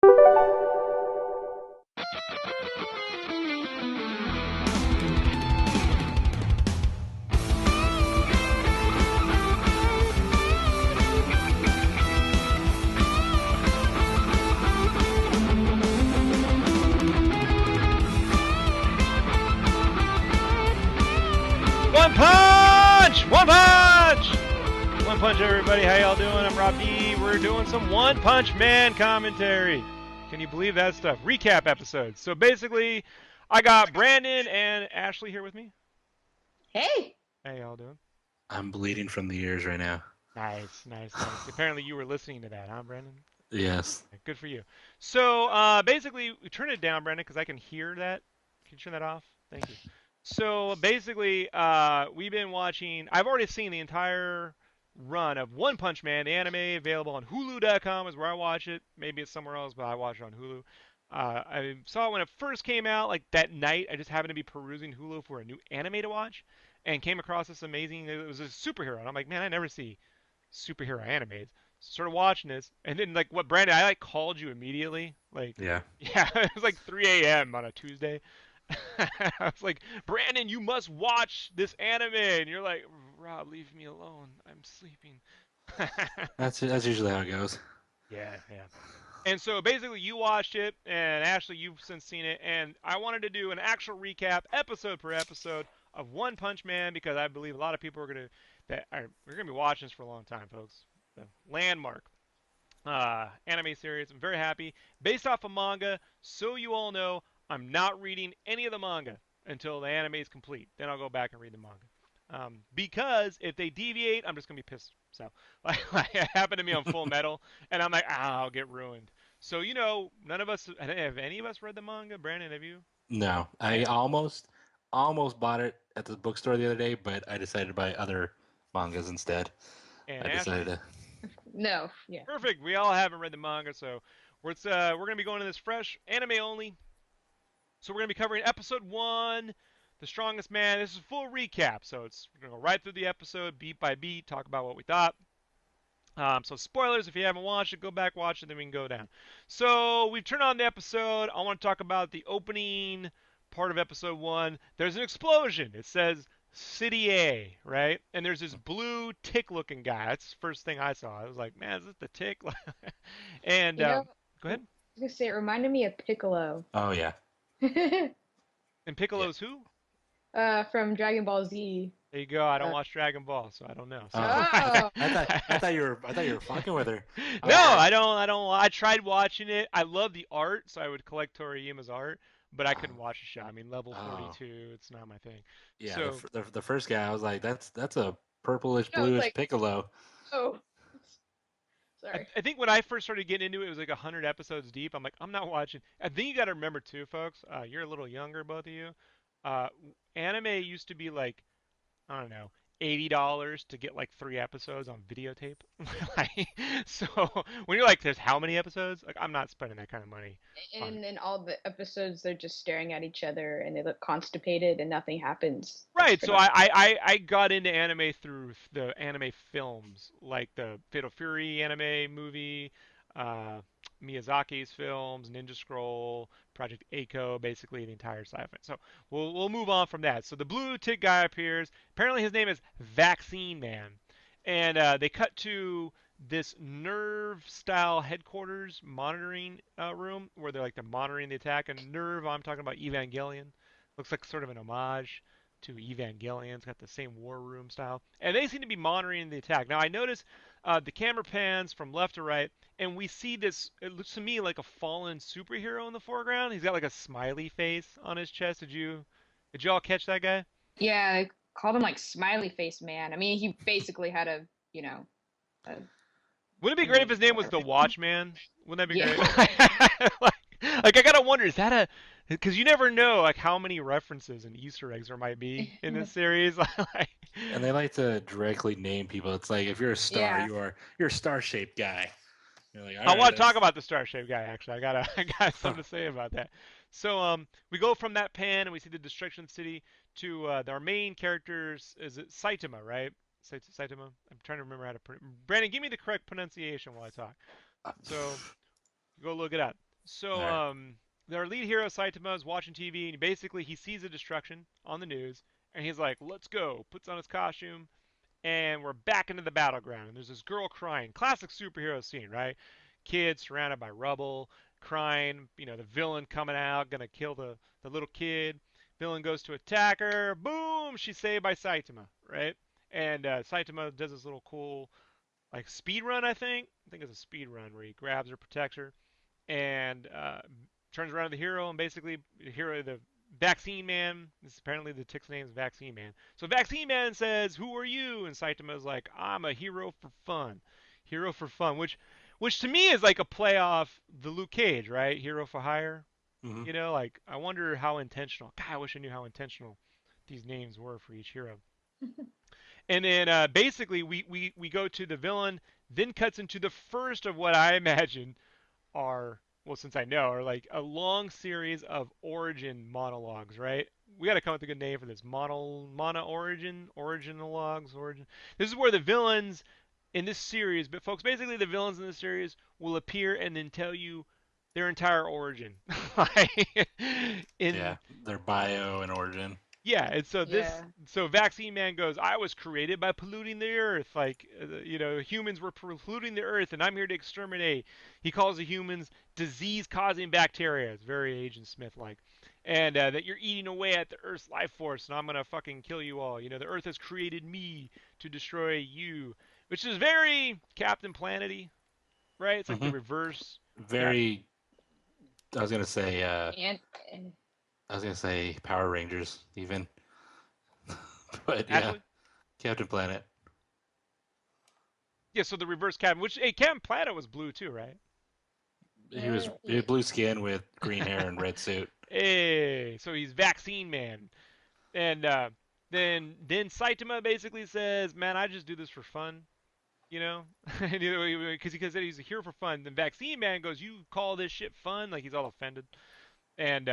One punch! One punch! One punch, everybody. How y'all doing? I'm Rob D. We're doing some One Punch Man commentary. Can you believe that stuff? Recap episodes. So basically, I got Brandon and Ashley here with me. Hey! How y'all doing? I'm bleeding from the ears right now. Nice, nice, nice. Apparently you were listening to that, huh, Brandon? Yes. Good for you. So basically, we turn it down, Brandon, because I can hear that. Can you turn that off? Thank you. So basically, we've been watching. I've already seen the entire run of One Punch Man, the anime, available on Hulu.com is where I watch it. Maybe it's somewhere else, but I watch it on Hulu. I saw it when it first came out, like that night. I just happened to be perusing Hulu for a new anime to watch, and came across this amazing. It was a superhero, and I'm like, man, I never see superhero animes. Started watching this, and then like what, Brandon? I like called you immediately. Like, Yeah. yeah, it was like 3 a.m. on a Tuesday. I was like, Brandon, you must watch this anime, and you're like, Rob, leave me alone. I'm sleeping. That's usually how it goes. Yeah, yeah. And so basically, you watched it, and Ashley, you've since seen it, and I wanted to do an actual recap, episode per episode, of One Punch Man because I believe a lot of people are gonna be watching this for a long time, folks. The landmark anime series. I'm very happy. Based off of manga, so you all know, I'm not reading any of the manga until the anime is complete. Then I'll go back and read the manga. Because if they deviate, I'm just going to be pissed. So, like it happened to me on Full Metal, and I'm like, I'll get ruined. So, you know, none of us, have any of us read the manga? Brandon, have you? No, I almost bought it at the bookstore the other day, but I decided to buy other mangas instead. And I decided to. No, yeah. Perfect. We all haven't read the manga, so we're going to be going to this fresh anime only. So we're going to be covering episode 1, The Strongest Man. This is a full recap, so we're going to go right through the episode, beat by beat, talk about what we thought. So spoilers, if you haven't watched it, go back, watch it, then we can go down. So we've turned on the episode. I want to talk about the opening part of episode 1. There's an explosion. It says City A, right? And there's this blue tick-looking guy. That's the first thing I saw. I was like, man, is this the tick? And go ahead. I was going to say, it reminded me of Piccolo. Oh yeah. And Piccolo's who? From Dragon Ball Z. There you go. I don't watch Dragon Ball, so I don't know. So. I thought you were fucking with her. No, I don't. I tried watching it. I love the art, so I would collect Toriyima's art, but I couldn't watch the show. I mean, level 42, it's not my thing. Yeah, so, the first guy, I was like, that's a purplish bluish like, Piccolo. Oh. Sorry. I think when I first started getting into it, it was like 100 episodes deep. I'm like, I'm not watching. I think you got to remember too, folks. You're a little younger, both of you. Anime used to be like, I don't know, $80 to get like 3 episodes on videotape. So when you're like, there's how many episodes? Like, I'm not spending that kind of money. And in all the episodes, they're just staring at each other and they look constipated and nothing happens. Right. So I got into anime through the anime films, like the Fatal Fury anime movie, Miyazaki's films, Ninja Scroll, Project Eiko, basically the entire sci-fi. So we'll move on from that. So the blue tick guy appears. Apparently his name is Vaccine Man, and they cut to this Nerve-style headquarters monitoring room where they're monitoring the attack. And Nerve, I'm talking about Evangelion. Looks like sort of an homage to Evangelion. It's got the same war room style. And they seem to be monitoring the attack. Now, I notice the camera pans from left to right, and we see this, it looks to me like a fallen superhero in the foreground. He's got like a smiley face on his chest. Did you all catch that guy? Yeah, I called him like Smiley Face Man. I mean, he basically had a. Wouldn't it be great if his name was the Watchman? Wouldn't that be great? like I gotta wonder, is that a... Because you never know like how many references and Easter eggs there might be in this series. And they like to directly name people. It's like if you're a star, you're a star-shaped guy. You're like, I want to talk about the star-shaped guy. Actually, I got something to say about that. So we go from that pan and we see the Destruction City to our main characters. Is it Saitama, right? Saitama. I'm trying to remember how to pronounce. Brandon, give me the correct pronunciation while I talk. So go look it up. So All right. their lead hero Saitama is watching TV, and basically he sees the destruction on the news, and he's like, "Let's go!" Puts on his costume, and we're back into the battleground. And there's this girl crying. Classic superhero scene, right? Kids surrounded by rubble, crying. You know, the villain coming out, gonna kill the little kid. Villain goes to attack her. Boom! She's saved by Saitama, right? And Saitama does this little cool like speed run. I think it's a speed run where he grabs her, protects her, and turns around to the hero, and basically the hero, the Vaccine Man. This is apparently the tick's name is Vaccine Man. So Vaccine Man says, "Who are you?" And Saitama's like, "I'm a hero for fun." Hero for fun, which to me is like a play off the Luke Cage, right? Hero for hire. Mm-hmm. You know, like I wonder how intentional. God, I wish I knew how intentional these names were for each hero. And then basically we go to the villain, then cuts into the first of what I imagine are, well, since I know, are like a long series of origin monologues, right? We got to come up with a good name for this. Originalogues, origin. This is where the villains in this series, but folks, basically the villains in this series will appear and then tell you their entire origin. Like, in Yeah, their bio and origin. yeah, and so Yeah. Vaccine Man goes, "I was created by polluting the earth. Like, humans were polluting the earth, and I'm here to exterminate." He calls the humans disease-causing bacteria. It's very Agent Smith-like, and that you're eating away at the Earth's life force, and I'm gonna fucking kill you all. You know, the Earth has created me to destroy you, which is very Captain Planet-y, right? It's like the Mm-hmm. reverse. Very. I was gonna say. And, and I was gonna say Power Rangers, even. But yeah, Actually, Captain Planet. yeah. So the reverse Captain, which Captain Planet was blue too, right? He had blue skin with green hair and red suit. Hey, so he's Vaccine Man, and then Saitama basically says, "Man, I just do this for fun, you know," because he said he's here for fun. Then Vaccine Man goes, "You call this shit fun?" Like he's all offended, and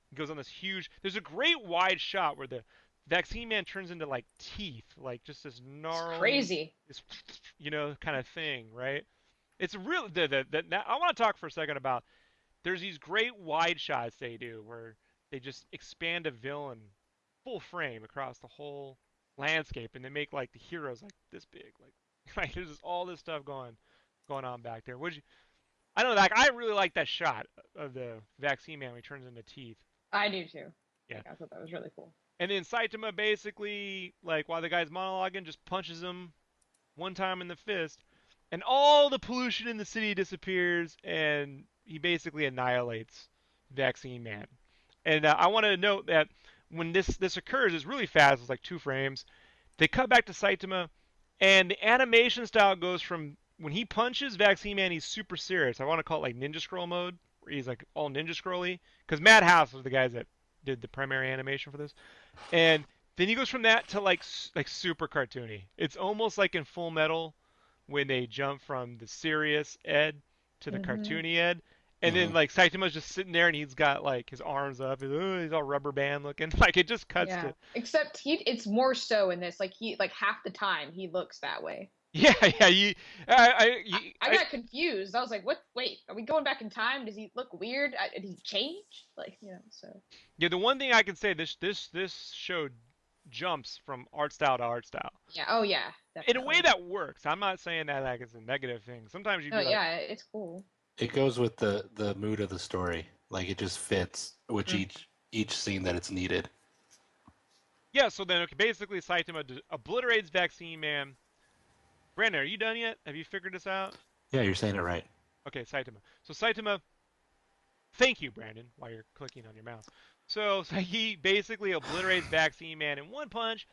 he goes on this huge. There's a great wide shot where the Vaccine Man turns into like teeth, like just this it's gnarly, crazy. this kind of thing, right? It's real. Now I want to talk for a second about there's these great wide shots they do where they just expand a villain full frame across the whole landscape and they make like the heroes like this big like there's just all this stuff going on back there. Would you I don't know, like I really like that shot of the Vaccine Man when he turns into teeth. I do too. Yeah. Like, I thought that was really cool. And then Saitama basically like while the guy's monologuing just punches him one time in the fist and all the pollution in the city disappears and he basically annihilates Vaccine Man. And I want to note that when this occurs, it's really fast. It's like 2 frames. They cut back to Saitama, and the animation style goes from when he punches Vaccine Man, he's super serious. I want to call it like Ninja Scroll mode, where he's like all Ninja Scrolly. Because Madhouse was the guys that did the primary animation for this, and then he goes from that to like super cartoony. It's almost like in Full Metal when they jump from the serious Ed to the Hmm. cartoony Ed. And then Mm-hmm. like Saitama's just sitting there and he's got like his arms up and he's all rubber band looking. Like it just cuts Yeah. to Except it's more so in this. Like half the time he looks that way. yeah yeah you I got confused. I was like, "What? Wait, are we going back in time? Does he look weird? Did he change?" Like, so yeah the one thing I can say this show jumps from art style to art style yeah. Oh yeah, in a way definitely. that works. I'm not saying that like it's a negative thing. Sometimes you'd Oh be like yeah, it's cool. It goes with the mood of the story. Like it just fits which Mm. each scene that it's needed. yeah. So then okay, basically Saitama obliterates Vaccine Man. Brandon, are you done yet? Have you figured this out? Yeah, you're saying it right. Okay, Saitama. So Saitama, thank you, Brandon, while you're clicking on your mouse. So he basically obliterates Vaccine Man in one punch,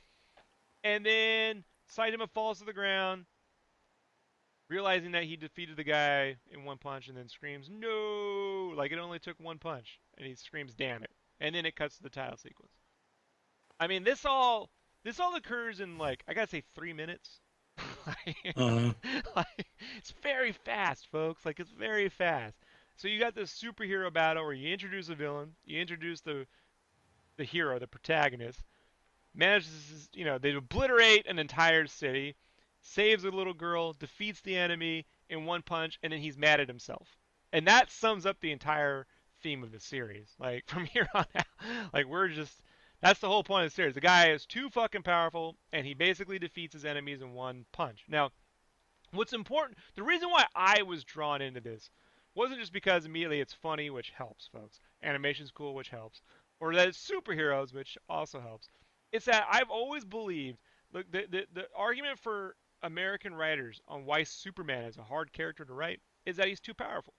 and then Saitama falls to the ground, realizing that he defeated the guy in one punch, and then screams, "No!" Like it only took one punch, and he screams, "Damn it!" And then it cuts to the title sequence. I mean, this all occurs in like I gotta say 3 minutes. like, Mm-hmm. it's very fast, folks. Like it's very fast. So you got this superhero battle where you introduce a villain, you introduce the hero, the protagonist, manages they obliterate an entire city, saves a little girl, defeats the enemy in one punch, and then he's mad at himself. And that sums up the entire theme of the series. Like from here on out, like that's the whole point of the series. The guy is too fucking powerful, and he basically defeats his enemies in one punch. Now, what's important, the reason why I was drawn into this wasn't just because immediately it's funny, which helps, folks. Animation's cool, which helps. Or that it's superheroes, which also helps. It's that I've always believed, look, the argument for American writers on why Superman is a hard character to write is that he's too powerful.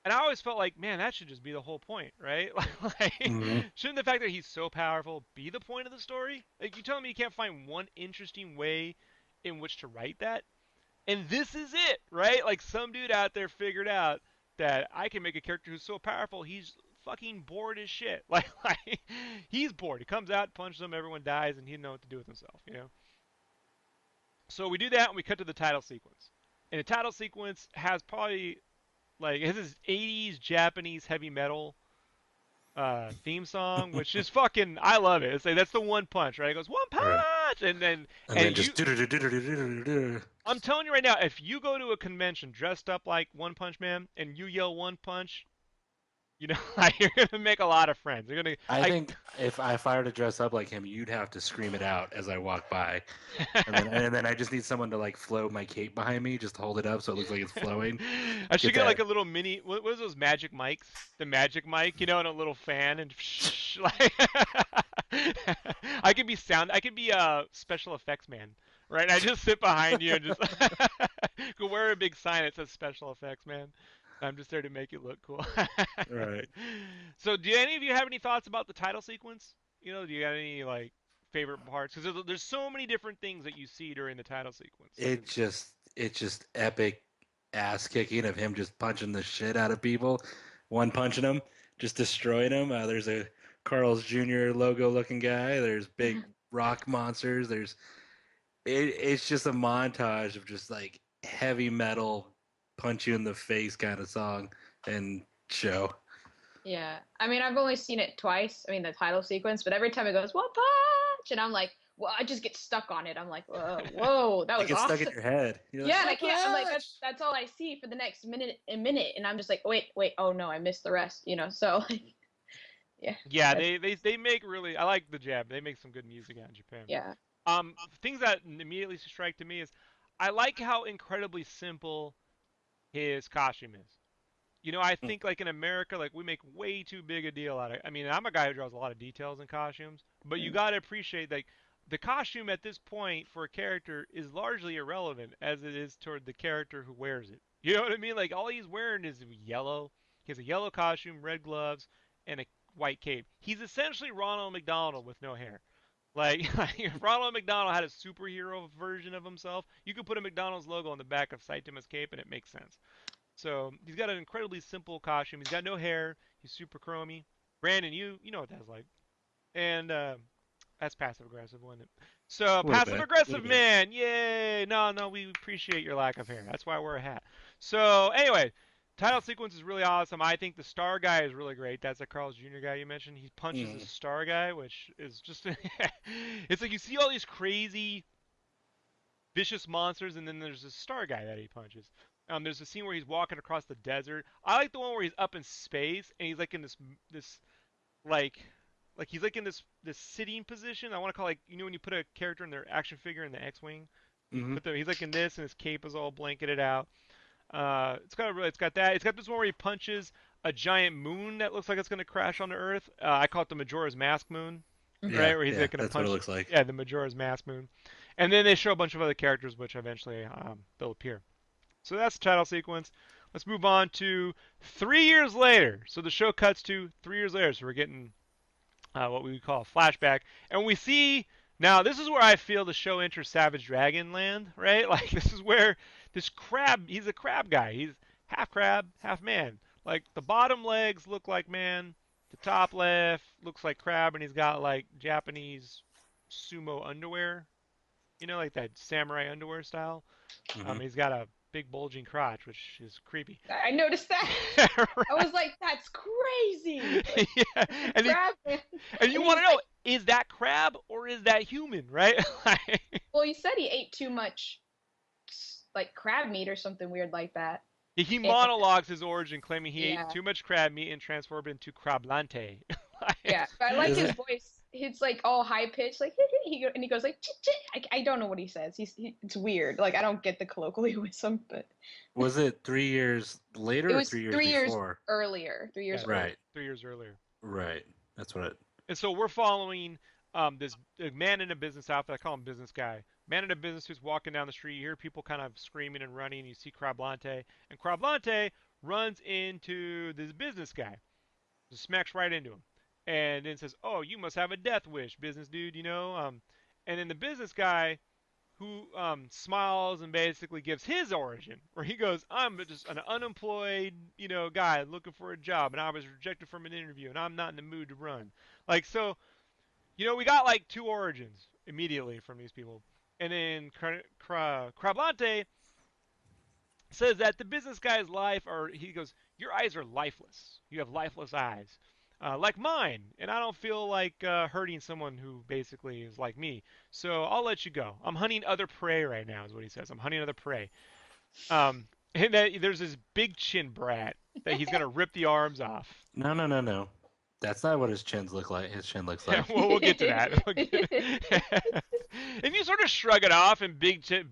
And I always felt like, man, that should just be the whole point, right? Like, Mm-hmm. shouldn't the fact that he's so powerful be the point of the story? Like, you telling me you can't find one interesting way in which to write that? And this is it, right? Like some dude out there figured out that I can make a character who's so powerful he's fucking bored as shit. Like he's bored. He comes out, punches them, everyone dies, and he doesn't know what to do with himself, you know? So we do that and we cut to the title sequence. And the title sequence has probably like it has this 80s Japanese heavy metal theme song, which is fucking I love it. It's like that's the one punch, right? It goes one punch, Right. and then Just I'm telling you right now, if you go to a convention dressed up like One Punch Man and you yell one punch, you know, like, you're gonna make a lot of friends. You're gonna. I think if I were to dress up like him, you'd have to scream it out as I walk by, and then I just need someone to like flow my cape behind me, just hold it up so it looks like it's flowing. I should get that. like a little mini. What is those magic mics? The magic mic, you know, and a little fan and like. I could be sound. I could be a special effects man, right? I just sit behind you and just go wear a big sign that says special effects man. I'm just there to make it look cool. Right. So, do any of you have any thoughts about the title sequence? You know, do you got any like favorite parts? Because there's so many different things that you see during the title sequence. It's just epic ass kicking of him just punching the shit out of people, one punching them, just destroying them. There's a Carl's Jr. logo looking guy. There's big rock monsters. It's just a montage of just like heavy metal punch you in the face kind of song and show. Yeah, I mean, I've only seen it twice. I mean, the title sequence, but every time it goes one punch, and I'm like, well, I just get stuck on it. I'm like, whoa, that was It gets awesome. stuck in your head. You're Yeah, like, and I can't. I'm like, punch! that's all I see for the next minute, and I'm just like, wait, oh no, I missed the rest. You know, so yeah. Yeah, they make really. I like the jab. They make some good music out in Japan. Yeah. Things that immediately strike to me is, I like how incredibly simple his costume is. You know, I think like in America, like we make way too big a deal out of it. I mean, I'm a guy who draws a lot of details in costumes, but you got to appreciate like the costume at this point for a character is largely irrelevant as it is toward the character who wears it. You know what I mean? Like all he's wearing is yellow. He has a yellow costume, red gloves, and a white cape. He's essentially Ronald McDonald with no hair. Like, if Ronald McDonald had a superhero version of himself, you could put a McDonald's logo on the back of Saitama's cape and it makes sense. So he's got an incredibly simple costume. He's got no hair. He's super chromy. Brandon, you know what that's like. And that's passive aggressive, wasn't it? So passive aggressive man, yay! No, we appreciate your lack of hair. That's why I wear a hat. So anyway, title sequence is really awesome. I think the star guy is really great. That's the Carl's Jr. guy you mentioned. He punches the star guy, which is just it's like you see all these crazy vicious monsters, and then there's this star guy that he punches. There's a scene where he's walking across the desert. I like the one where he's up in space and he's like in this like he's like in this sitting position. I want to call, like, you know when you put a character in their action figure in the X-wing. He's like in this, and his cape is all blanketed out. It's got that. It's got this one where he punches a giant moon that looks like it's going to crash onto Earth. I call it the Majora's Mask moon, right? Where he's like going to punch. That's what it looks like. Yeah, the Majora's Mask moon. And then they show a bunch of other characters, which eventually they'll appear. So that's the title sequence. Let's move on to 3 years later. So the show cuts to 3 years later. So we're getting what we would call a flashback. And we see, now this is where I feel the show enters Savage Dragon land, right? Like this is where this crab, he's a crab guy. He's half crab, half man. Like the bottom legs look like man. The top left looks like crab, and he's got like Japanese sumo underwear. You know, like that samurai underwear style. He's got a big bulging crotch, which is creepy. I noticed that. Right. I was like, that's crazy. Yeah. And you want to know, is that crab or is that human, right? Well, he said he ate too much like crab meat or something weird like that. He And, monologues his origin, claiming he ate yeah. too much crab meat and transformed into Crablante. Yeah, but I like Is his it? voice. It's like all high pitched, like and he goes like chit, chit. I don't know what he says. It's weird. Like I don't get the colloquialism, but Was it 3 years it later or was 3 years 3 years before? earlier. 3 years Yeah, earlier. Right. 3 years earlier. Right. That's what it. And so we're following this man in a business outfit. I call him business guy. Man in a business who's walking down the street. You hear people kind of screaming and running. You see Crablante, and Crablante runs into this business guy. Just smacks right into him, and then says, "Oh, you must have a death wish, business dude." And then the business guy who smiles and basically gives his origin, where he goes, "I'm just an unemployed, guy looking for a job, and I was rejected from an interview, and I'm not in the mood to run." Like so, we got like two origins immediately from these people, and then Crablante says that the business guy's life, or he goes, "Your eyes are lifeless. You have lifeless eyes, like mine, and I don't feel like hurting someone who basically is like me. So I'll let you go. I'm hunting other prey right now," is what he says. "I'm hunting other prey." And that there's this big chin brat that he's gonna rip the arms off. No, no, no, no. That's not what his chins look like. His chin looks like. Well, we'll get to that. And you sort of shrug it off, and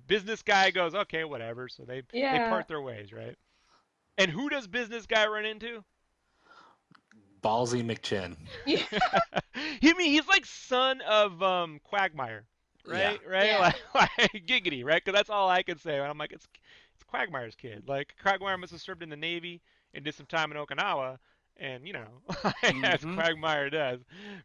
business guy goes, "Okay, whatever." So they Yeah. part their ways, right? And who does business guy run into? Ballsy McChin. Yeah. He's like son of Quagmire, Yeah. right? Right? Yeah. Like Giggity, right? Because that's all I can say. And I'm like, it's Quagmire's kid. Like Quagmire must have served in the Navy and did some time in Okinawa, and as Hmm. Quagmire does,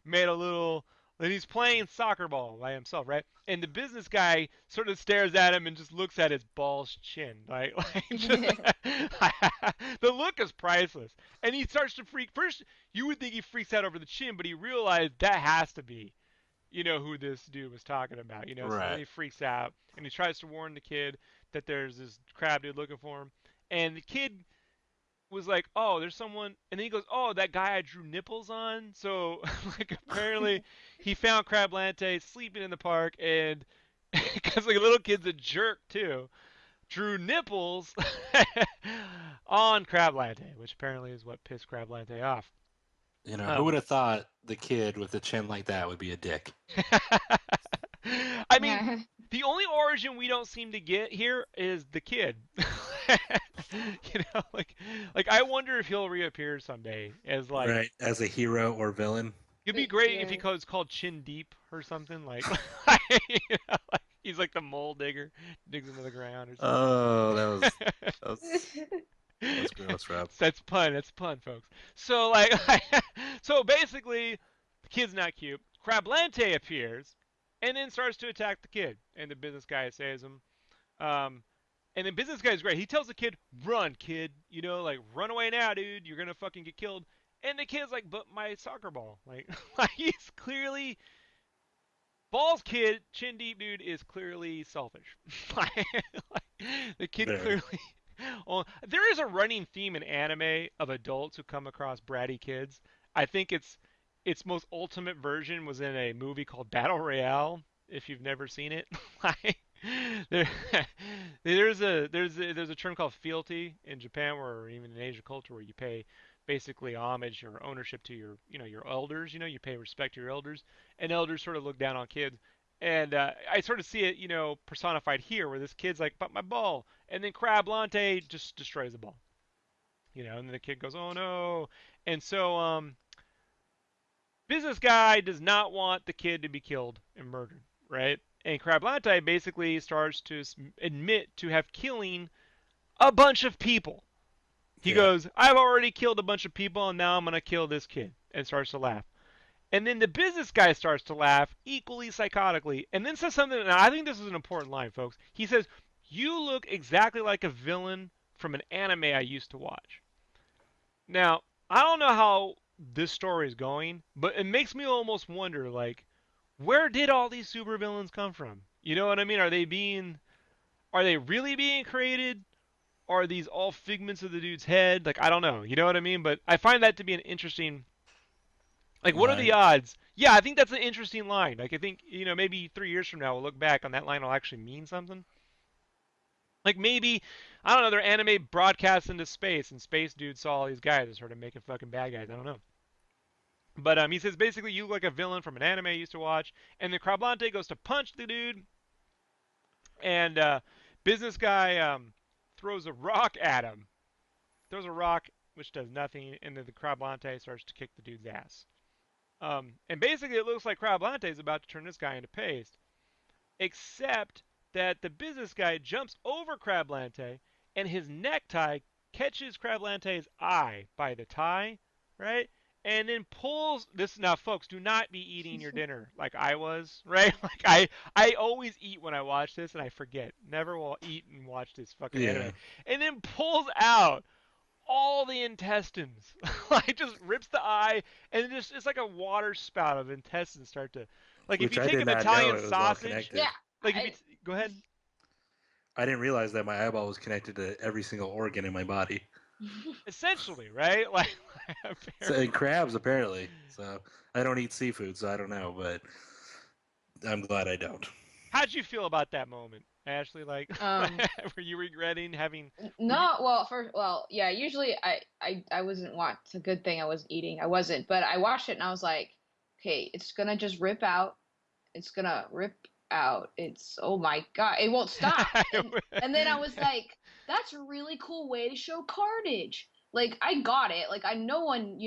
made a little. And he's playing soccer ball by himself, right? And the business guy sort of stares at him and just looks at his ball's chin, like just, the look is priceless. And he starts to freak. First, you would think he freaks out over the chin, but he realized that has to be, who this dude was talking about. So then Right. he freaks out and he tries to warn the kid that there's this crab dude looking for him. And the kid was like, "Oh, there's someone," and then he goes, "Oh, that guy I drew nipples on." So, like, apparently, he found Crablante sleeping in the park, and because like a little kid's a jerk too, drew nipples on Crablante, which apparently is what pissed Crablante off. Who Um, would have thought the kid with a chin like that would be a dick? I mean, the only origin we don't seem to get here is the kid. Like I wonder if he'll reappear someday as like. Right. As a hero or villain. It'd be great if Yeah. he was called Chin Deep or something like, like he's like the mole digger, digs into the ground or something. Oh, that was gross, Rob. That's pun. That's pun, folks. So like, so basically, the kid's not cute. Crablante appears, and then starts to attack the kid, and the business guy saves him. Um, and the business guy is great. He tells the kid, "Run, kid. Like run away now, dude. You're gonna fucking get killed." And the kid's like, "But my soccer ball." Like, like he's clearly Ball's kid, chin deep dude, is clearly selfish. Like, the kid Very. clearly. Oh, there is a running theme in anime of adults who come across bratty kids. I think its most ultimate version was in a movie called Battle Royale. If you've never seen it, like there, there's a term called fealty in Japan, or even in Asian culture, where you pay basically homage or ownership to your elders. You pay respect to your elders, and elders sort of look down on kids. And I sort of see it, personified here, where this kid's like, "But my ball," and then Crablante just destroys the ball. And then the kid goes, "Oh no!" And so business guy does not want the kid to be killed and murdered, right? And Crablante basically starts to admit to have killing a bunch of people. He Yeah. goes, "I've already killed a bunch of people, and now I'm gonna kill this kid," and starts to laugh. And then the business guy starts to laugh equally psychotically, and then says something. And I think this is an important line, folks. He says, "You look exactly like a villain from an anime I used to watch." Now, I don't know how this story is going, but it makes me almost wonder, like, where did all these supervillains come from? You know what I mean? Are they really being created? Are these all figments of the dude's head? Like, I don't know. You know what I mean? But I find that to be an interesting. Like, what are the Line. odds? Yeah, I think that's an interesting line. Like, I think maybe 3 years from now we'll look back on that line will actually mean something. Like maybe, I don't know, they're anime broadcasts into space, and space dude saw all these guys and started making fucking bad guys. I don't know. But he says basically you look like a villain from an anime I used to watch, and the Crablante goes to punch the dude, and business guy throws a rock at him. Throws a rock, which does nothing, and then the Crablante starts to kick the dude's ass. And basically, it looks like Crablante is about to turn this guy into paste, except that the business guy jumps over Crablante, and his necktie catches Crablante's eye by the tie, right? And then pulls this. Now, folks, do not be eating your dinner like I was, right? Like I always eat when I watch this, and I forget. Never will eat and watch this fucking anime. And then pulls out all the intestines. Like just rips the eye, and just it's like a water spout of intestines start to, like Which if you I take did an not know Italian it was all sausage, connected. Yeah. like if you go ahead. I didn't realize that my eyeball was connected to every single organ in my body. Essentially, right? Like And crabs, apparently. So I don't eat seafood, so I don't know, but I'm glad I don't. how'd you feel about that moment, Ashley? Like, were you regretting having? No, well, yeah. Usually, I wasn't. It's a good thing I wasn't eating. I wasn't, but I watched it and I was like, okay, it's gonna just rip out. It's gonna rip out. It's oh my god, it won't stop. And then I was like, that's a really cool way to show carnage. Like I got it. Like I no one,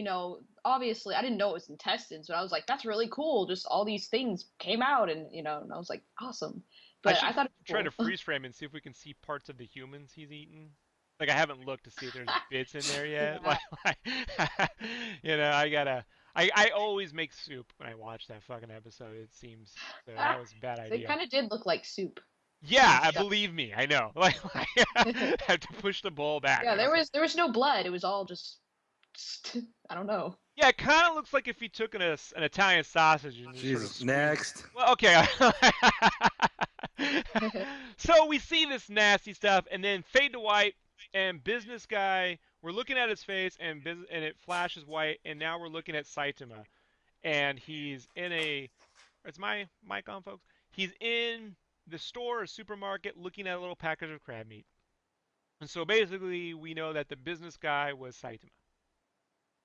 obviously I didn't know it was intestines, but I was like, that's really cool. Just all these things came out, and and I was like, awesome. But I thought it was try to cool. freeze frame and see if we can see parts of the humans he's eaten. Like I haven't looked to see if there's bits in there yet. Yeah. I gotta. I always make soup when I watch that fucking episode. It seems so that was a bad It idea. kind of did look like soup. Yeah, believe me, I know. Like I have to push the bowl back. Yeah, there was no blood. It was all just I don't know. Yeah, it kind of looks like if you took an Italian sausage and just Jesus, sort of next. well, okay. So we see this nasty stuff, and then fade to white, and business guy. We're looking at his face, and it flashes white, and now we're looking at Saitama, and he's in a. Is my mic on, folks? He's in the store or supermarket looking at a little package of crab meat, and so basically we know that the business guy was Saitama.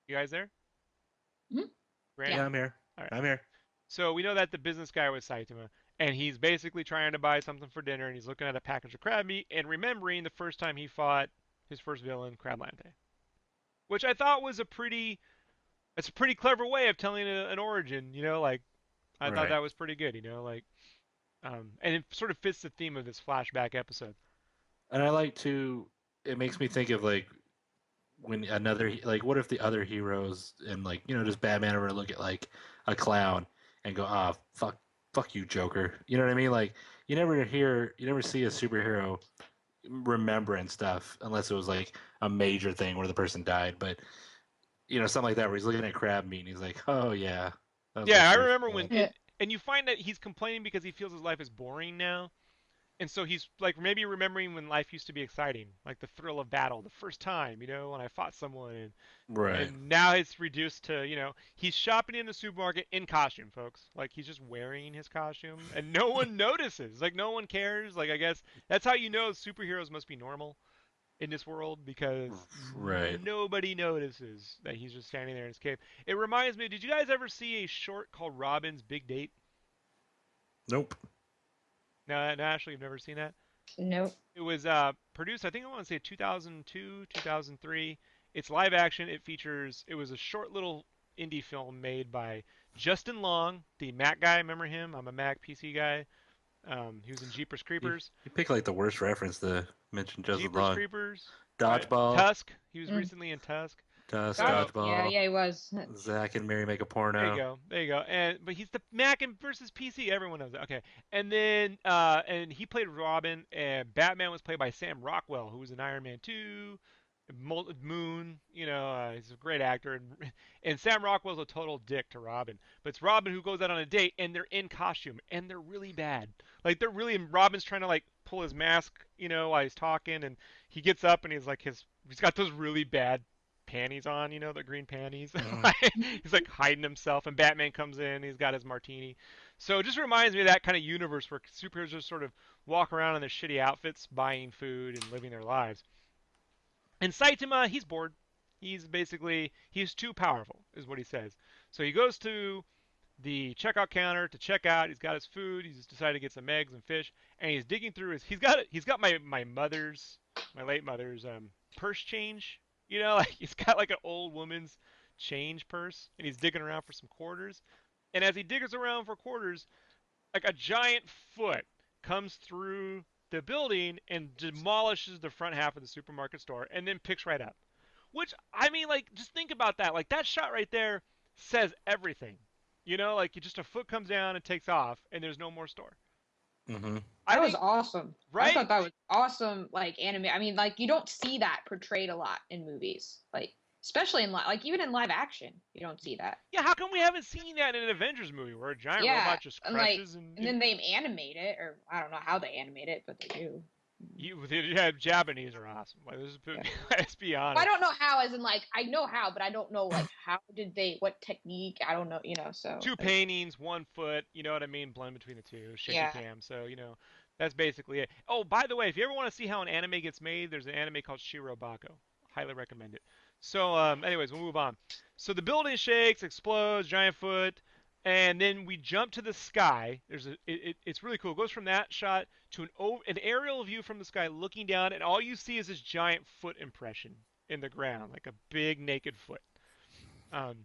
You guys there? Mhm. Brandon? Yeah, I'm here. All right. I'm here. So we know that the business guy was Saitama, and he's basically trying to buy something for dinner, and he's looking at a package of crab meat and remembering the first time he fought his first villain, Crablante, which I thought was it's a pretty clever way of telling an origin. Like I thought Right. that was pretty good. And it sort of fits the theme of this flashback episode. And I like to. It makes me think of like when what if the other heroes and just Batman were to look at like a clown and go, ah, fuck you, Joker. You know what I mean? Like you never see a superhero remembering stuff unless it was like a major thing where the person died. But something like that where he's looking at crab meat and he's like, oh yeah. Yeah, I remember when, Yeah. and you find that he's complaining because he feels his life is boring now. And so he's like maybe remembering when life used to be exciting, like the thrill of battle, the first time, when I fought someone, Right. and now it's reduced to, he's shopping in the supermarket in costume, folks. Like he's just wearing his costume, and no one notices. Like no one cares. Like I guess that's how you know superheroes must be normal in this world because Right. nobody notices that he's just standing there in his cave. It reminds me. Did you guys ever see a short called Robin's Big Date? Nope. No, Ashley, you've never seen that? Nope. It was produced, I think I want to say 2002, 2003. It's live action. It was a short little indie film made by Justin Long, the Mac guy. Remember him? I'm a Mac PC guy. He was in Jeepers Creepers. You pick like the worst reference to mention Justin Jeepers Long. Creepers. Dodgeball. Tusk. He was recently in Tusk. Tusk, Got it. Dodgeball. Yeah, he was. Zack and Mary make a porno. There you go. But he's the Mac versus PC. Everyone knows that. Okay. And then and he played Robin, and Batman was played by Sam Rockwell, who was in Iron Man 2, Moon. He's a great actor, and Sam Rockwell's a total dick to Robin. But it's Robin who goes out on a date, and they're in costume, and they're really bad. Like they're really. And Robin's trying to like pull his mask, while he's talking, and he gets up and he's got those really bad panties on, the green panties. Mhm. He's like hiding himself, and Batman comes in. He's got his martini. So it just reminds me of that kind of universe where superheroes just sort of walk around in their shitty outfits, buying food and living their lives. And Saitama, he's bored. He's too powerful, is what he says. So he goes to the checkout counter to check out. He's got his food. He's decided to get some eggs and fish, and he's digging through his. He's got my late mother's purse change. Like he's got like an old woman's change purse, and he's digging around for some quarters. And as he digs around for quarters, like a giant foot comes through the building and demolishes the front half of the supermarket store, and then picks right up. Which I mean, like, just think about that. Like that shot right there says everything. Like just a foot comes down and takes off, and there's no more store. Mhm. I That was think, awesome. I right? thought that was awesome, like anime. I mean, like you don't see that portrayed a lot in movies, like especially in like even in live action, you don't see that. Yeah, how come we haven't seen that in an Avengers movie where a giant Yeah, robot just and like, crushes and, and then they animate it, or I don't know how they animate it, but they do. yeah, Japanese are awesome. Like, Yeah. let's be Well, I honest. don't know how, as in like I know how, but I don't know like how did they, what technique? I don't know, So Two like, paintings, 1 foot, you know what I mean? Blend between the two, shaky yeah. cam. So, that's basically it. Oh, by the way, if you ever want to see how an anime gets made, there's an anime called Shirobako. Highly recommend it. So, anyways, we'll move on. So the building shakes, explodes, giant foot, and then we jump to the sky. It's really cool. It goes from that shot to an aerial view from the sky, looking down, and all you see is this giant foot impression in the ground, like a big naked foot. Um,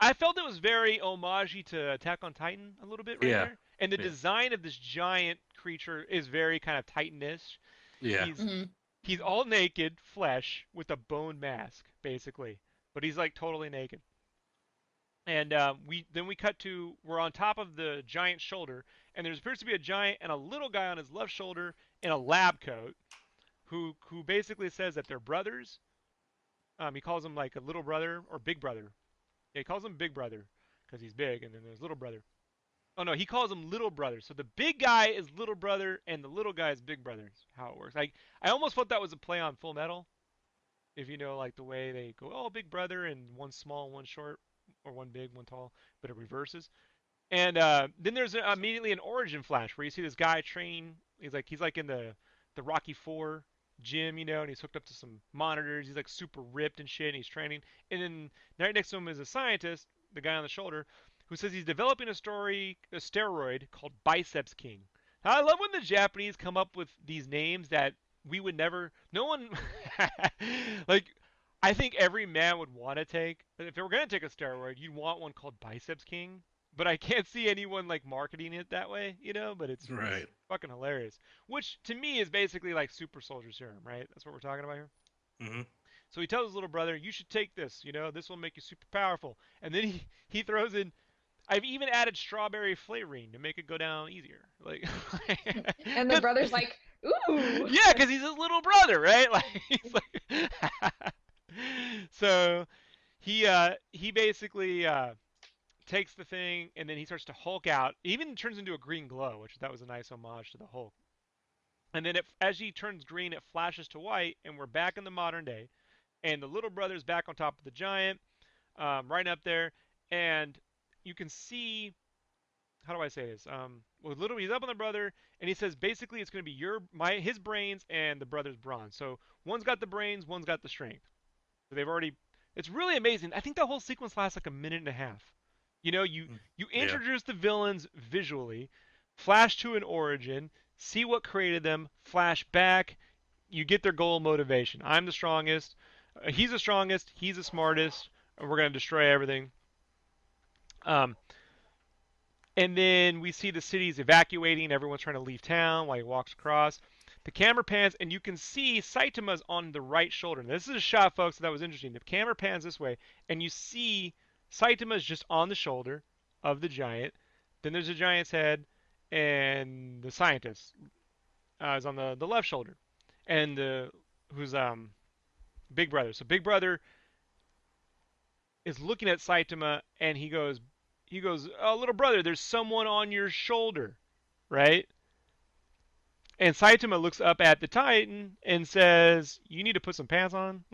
I felt it was very homagey to Attack on Titan a little bit right Yeah. there. And the Yeah. design of this giant creature is very kind of Titanish. Yeah. He's Hmm. he's all naked, flesh with a bone mask, basically. But he's like totally naked. And we cut to we're on top of the giant shoulder, and there appears to be a giant and a little guy on his left shoulder in a lab coat who basically says that they're brothers. He calls him like a little brother or big brother. Yeah, he calls him Big Brother because he's big, and then there's Little Brother. Oh no, he calls him Little Brother. So the big guy is Little Brother, and the little guy is Big Brother. Is how it works. Like I almost thought that was a play on Full Metal, if you know like the way they go, oh Big Brother, and one small, one short, or one big, one tall, but it reverses. And then there's immediately an origin flash where you see this guy training. He's like in the Rocky Four gym, and he's hooked up to some monitors. He's like super ripped and shit, and he's training. And then right next to him is a scientist, the guy on the shoulder, who says he's developing a steroid called Biceps King. Now, I love when the Japanese come up with these names that we would never, no one, like, I think every man would want to take. If they were gonna take a steroid, you'd want one called Biceps King. But I can't see anyone like marketing it that way, But it's Right. fucking hilarious. Which to me is basically like super soldier serum, right? That's what we're talking about here. Mhm. So he tells his little brother, "You should take this. This will make you super powerful." And then he throws in, "I've even added strawberry flavoring to make it go down easier." Like, And the brother's like, ooh. yeah, because he's his little brother, right? Like he's like, so he basically takes the thing, and then he starts to Hulk out. He even turns into a green glow, which that was a nice homage to the Hulk. And then as he turns green, it flashes to white, and we're back in the modern day. And the little brother's back on top of the giant, right up there, and you can see. How do I say this? Well, literally, he's up on the brother, and he says basically it's going to be his brains and the brother's bronze. So one's got the brains, one's got the strength. So they've already. It's really amazing. I think that whole sequence lasts like a minute and a half. You Yeah. introduce the villains visually, flash to an origin, see what created them, flash back, you get their goal motivation. I'm the strongest, he's the strongest, he's the smartest, and we're gonna destroy everything. Um, and then we see the cities evacuating, everyone's trying to leave town while he walks across. The camera pans, and you can see Saitama's on the right shoulder. Now, this is a shot, folks, that was interesting. The camera pans this way, and you see Saitama's just on the shoulder of the giant. Then there's the giant's head, and the scientist is on the left shoulder, and who's Big Brother. So Big Brother is looking at Saitama, and he goes, "Oh, little brother, there's someone on your shoulder, right?" And Saitama looks up at the Titan and says, "You need to put some pants on,"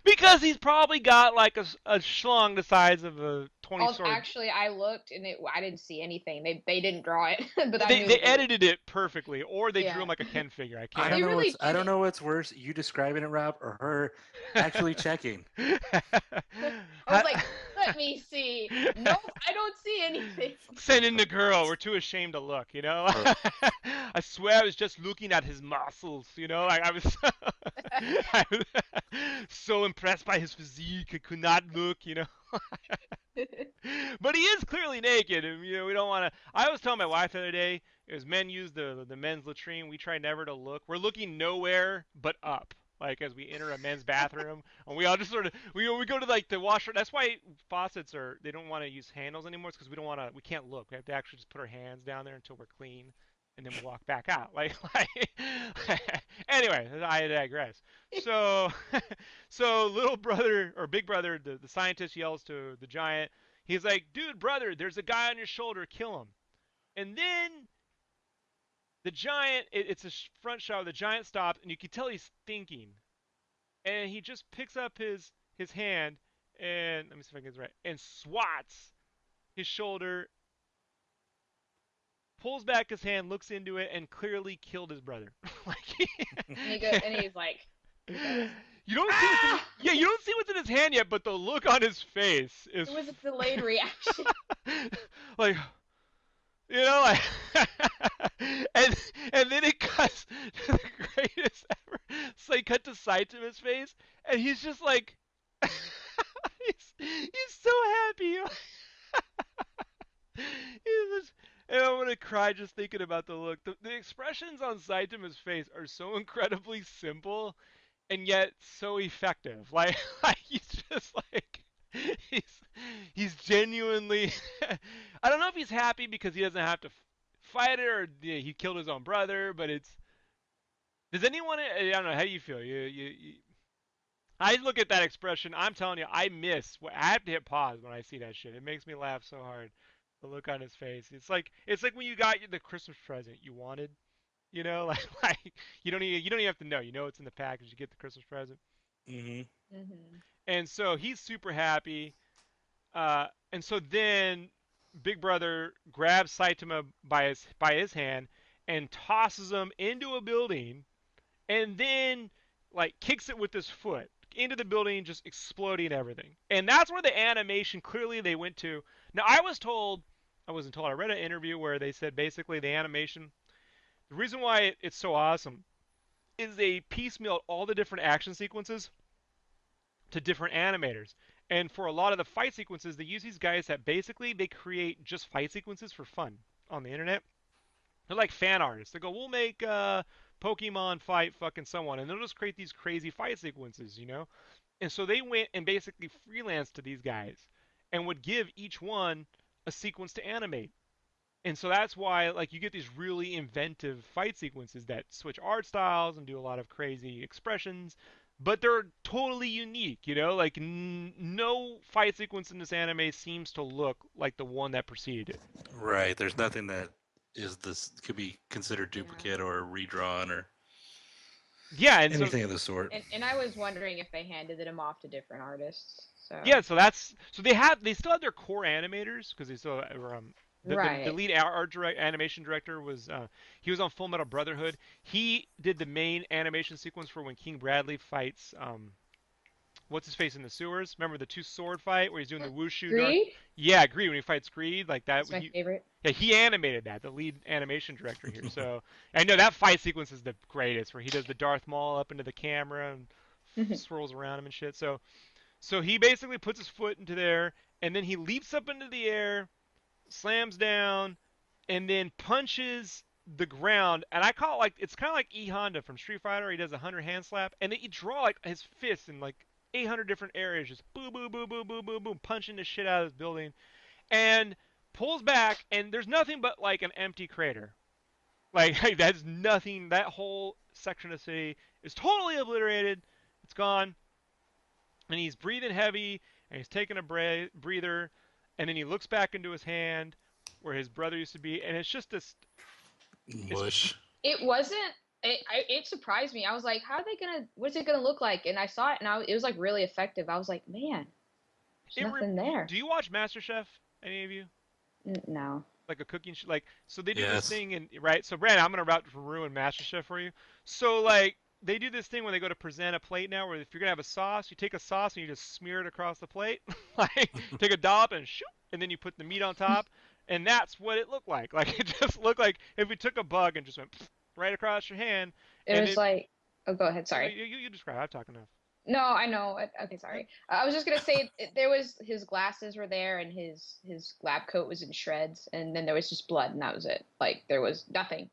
because he's probably got like a schlong the size of a 20 sword. Actually, I looked and I didn't see anything. They didn't draw it, but I They knew it. edited it perfectly, or they drew Yeah, him like a Ken figure. I I can't. they don't know really what's I did don't it. know what's worse, you describing it, Rob, or her actually checking. I was like, let me see. Nope, I don't see anything. Send in the girl. We're too ashamed to look, you know? Or, I swear I was just looking at his muscles, you know? Like I was, I was so impressed by his physique, I could not look, you know? But he is clearly naked, and you know we don't want to. I was telling my wife the other day, as men use the men's latrine, we try never to look. We're looking nowhere but up. Like as we enter a men's bathroom, and we all just sort of we go to like the washer. That's why faucets are they don't want to use handles anymore. It's because we can't look. We have to actually just put our hands down there until we're clean, and then we walk back out. Anyway, I digress. So so little brother or big brother, the scientist yells to the giant. He's like, "Dude, brother, there's a guy on your shoulder. Kill him." And then the giant, it's a front shot of the giant stops, and you can tell he's thinking. And he just picks up his hand, and let me see if I can get this right, and swats his shoulder, pulls back his hand, looks into it, and clearly killed his brother. like, And he's like, you don't see what's in, ah! yeah, you don't see what's in his hand yet, but the look on his face is It was a delayed reaction. like you know, like, and then it cuts to the greatest ever. So he cut to Saitama's face, and he's just like, he's so happy. He's just, and I'm gonna cry just thinking about the look. The expressions on Saitama's face are so incredibly simple, and yet so effective. Like he's just like he's he's genuinely. I don't know if he's happy because he doesn't have to fight it or he killed his own brother, but it's. Does anyone? I don't know. How do you feel? I look at that expression. I'm telling you, I miss. I have to hit pause when I see that shit. It makes me laugh so hard. The look on his face. It's like when you got the Christmas present you wanted. You know, like you don't even have to know. You know it's in the package. You get the Christmas present. hmm Hmm. And so he's super happy. And so then Big Brother grabs Saitama by his hand and tosses him into a building, and then like kicks it with his foot into the building, just exploding everything. And that's where the animation clearly they went to. Now I wasn't told. I read an interview where they said basically the animation, the reason why it's so awesome is they piecemealed all the different action sequences to different animators. And for a lot of the fight sequences, they use these guys that basically they create just fight sequences for fun on the internet. They're like fan artists. They go, we'll make Pokemon fight fucking someone, and they'll just create these crazy fight sequences, you know. And so they went and basically freelanced to these guys, and would give each one a sequence to animate. And so that's why like you get these really inventive fight sequences that switch art styles and do a lot of crazy expressions, but they're totally unique, you know? Like no fight sequence in this anime seems to look like the one that preceded it. Right. There's nothing that is this could be considered Yeah. duplicate or redrawn or Yeah, and so anything of the sort. And I was wondering if they handed them off to different artists. So yeah, so they still have their core animators because they still the right. lead animation director was he was on Full Metal Brotherhood. He did the main animation sequence for when King Bradley fights what's his face in the sewers. Remember the two sword fight where he's doing the wushu dark. Greed? Yeah, Greed when he fights Greed like that. That's my favorite. Yeah, he animated that. The lead animation director here. So I know that fight sequence is the greatest where he does the Darth Maul up into the camera and swirls around him and shit. So he basically puts his foot into there and then he leaps up into the air, slams down, and then punches the ground. And I call it like it's kind of like E Honda from Street Fighter. He does a 100 hand slap, and then you draw like his fist in like 800 different areas, just boom, boom, boom, boom, boom, boom, boom, punching the shit out of this building, and pulls back, and there's nothing but like an empty crater. Like that's nothing. That whole section of the city is totally obliterated. It's gone, and he's breathing heavy, and he's taking a breather, and then he looks back into his hand where his brother used to be, and it's just this Mush. It wasn't. It surprised me. I was like, how are they gonna? What's it gonna look like? And I saw it, and it was like really effective. I was like, man, there's nothing there. Do you watch MasterChef? Any of you? No. Like a cooking like so they do this Yes. thing and right. So Brandon, I'm gonna about to ruin MasterChef for you. So like they do this thing when they go to present a plate now, where if you're gonna have a sauce, you take a sauce and you just smear it across the plate, like take a dollop and shoot, and then you put the meat on top, and that's what it looked like. Like it just looked like if we took a bug and just went right across your hand, It and was it. like, oh, go ahead. Oh, no, Sorry. you describe. I've talked enough. No, I know. Okay, sorry. I was just gonna say there was his glasses were there and his lab coat was in shreds, and then there was just blood, and that was it. Like there was nothing.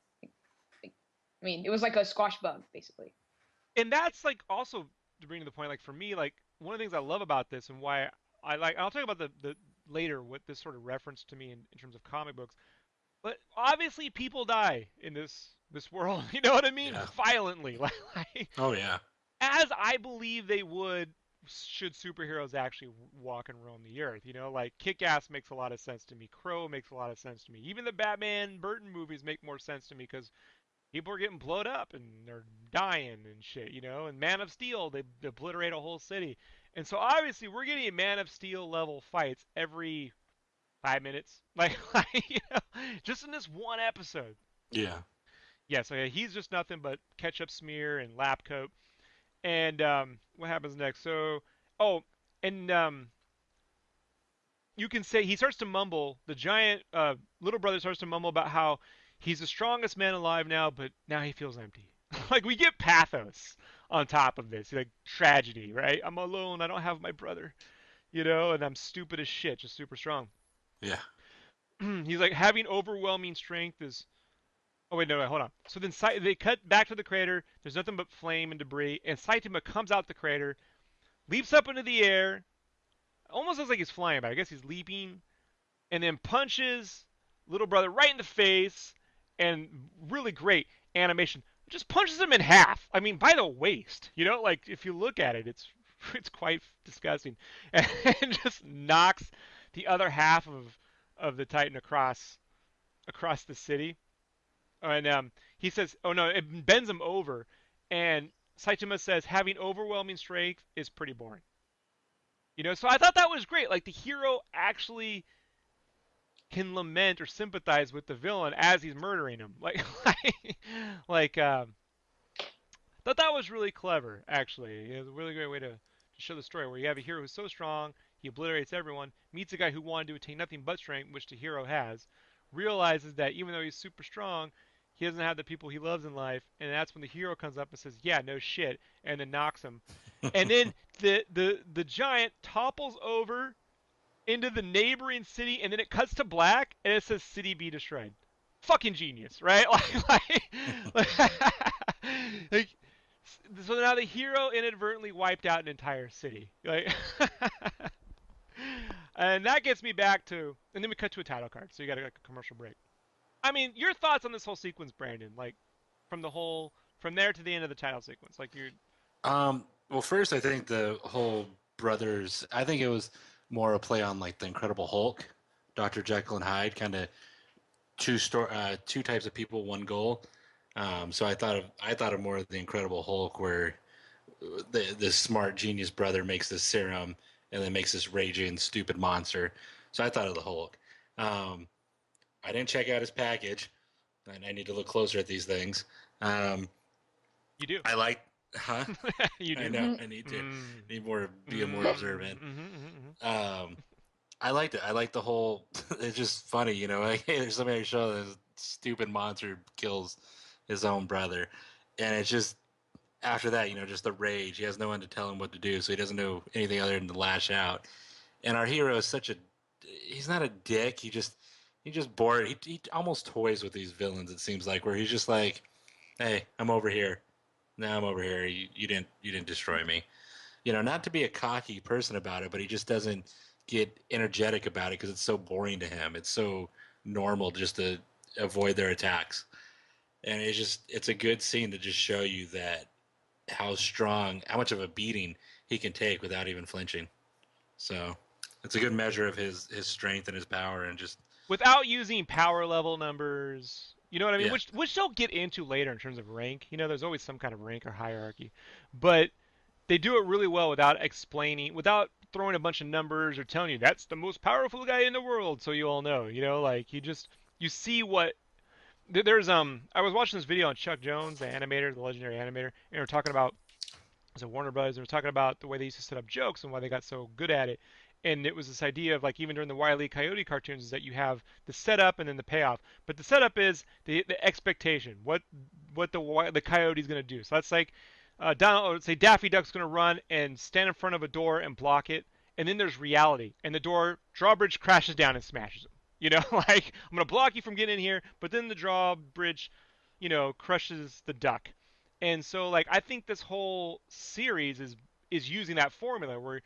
Like, I mean, it was like a squash bug, basically. And that's like also to bring to the point, like for me, like one of the things I love about this and why I like. I'll talk about the later what this sort of reference to me in terms of comic books. But obviously, people die in this world. You know what I mean? Yeah. Violently, like Oh yeah. as I believe they would should superheroes actually walk and roam the earth. You know, like Kick-Ass makes a lot of sense to me. Crow makes a lot of sense to me. Even the Batman Burton movies make more sense to me because people are getting blowed up and they're dying and shit. You know, and Man of Steel they obliterate a whole city. And so obviously we're getting Man of Steel level fights every 5 minutes, like just in this one episode. Yeah. Yeah, so yeah, he's just nothing but ketchup smear and lab coat. And what happens next? So, oh, and you can say he starts to mumble. The giant little brother starts to mumble about how he's the strongest man alive now, but now he feels empty. Like we get pathos on top of this, like tragedy, right? I'm alone. I don't have my brother, and I'm stupid as shit, just super strong. Yeah. He's like having overwhelming strength is. Oh wait, no, hold on. So then they cut back to the crater. There's nothing but flame and debris, and Saitama comes out the crater, leaps up into the air, almost looks like he's flying, but I guess he's leaping, and then punches little brother right in the face, and really great animation. Just punches him in half. I mean, by the waist. Like if you look at it, it's quite disgusting, and just knocks the other half of the Titan across the city. And he says, "Oh no!" It bends him over, and Saitama says, "Having overwhelming strength is pretty boring." So I thought that was great. Like the hero actually can lament or sympathize with the villain as he's murdering him. Like, thought that was really clever. Actually, it was a really great way to show the story where you have a hero who's so strong he obliterates everyone, meets a guy who wanted to attain nothing but strength, which the hero has, realizes that even though he's super strong, he doesn't have the people he loves in life, and that's when the hero comes up and says, "Yeah, no shit," and then knocks him. And then the giant topples over into the neighboring city, and then it cuts to black, and it says "City be destroyed." Fucking genius, right? Like, so now the hero inadvertently wiped out an entire city. And that gets me back to, and then we cut to a title card, so you got a commercial break. I mean, your thoughts on this whole sequence, Brandon? Like, from there to the end of the title sequence, like you're. Well, first, I think the whole brothers. I think it was more a play on like the Incredible Hulk, Dr. Jekyll and Hyde, kind of two types of people, one goal. So I thought of more of the Incredible Hulk, where the smart genius brother makes this serum and then makes this raging stupid monster. So I thought of the Hulk. I didn't check out his package, and I need to look closer at these things. You do. I like, huh? You do. I know. I need to. Need more. Be more observant. I liked it. I like the whole. It's just funny, Like, hey, there's somebody show this stupid monster kills his own brother, and it's just after that, just the rage. He has no one to tell him what to do, so he doesn't know anything other than to lash out. And our hero is he's not a dick. He just bored. He almost toys with these villains. It seems like where he's just like, "Hey, I'm over here. No, I'm over here. You didn't destroy me." Not to be a cocky person about it, but he just doesn't get energetic about it because it's so boring to him. It's so normal just to avoid their attacks. And it's a good scene to just show you that how much of a beating he can take without even flinching. So it's a good measure of his strength and his power, and just without using power level numbers, You know what I mean? Yeah. Which they'll get into later in terms of rank. You know, there's always some kind of rank or hierarchy, but they do it really well without explaining, without throwing a bunch of numbers or telling you that's the most powerful guy in the world, so you all know. You know, like you see what there's I was watching this video on Chuck Jones, the animator, the legendary animator, and they were talking about so Warner Brothers. They were talking about the way they used to set up jokes and why they got so good at it. And it was this idea of like even during the Wile E. Coyote cartoons is that you have the setup and then the payoff. But the setup is the expectation, what the coyote's going to do. So that's like Donald, or say Daffy Duck's going to run and stand in front of a door and block it. And then there's reality, and the drawbridge crashes down and smashes him. You know, like I'm going to block you from getting in here, but then the drawbridge, crushes the duck. And so like I think this whole series is using that formula where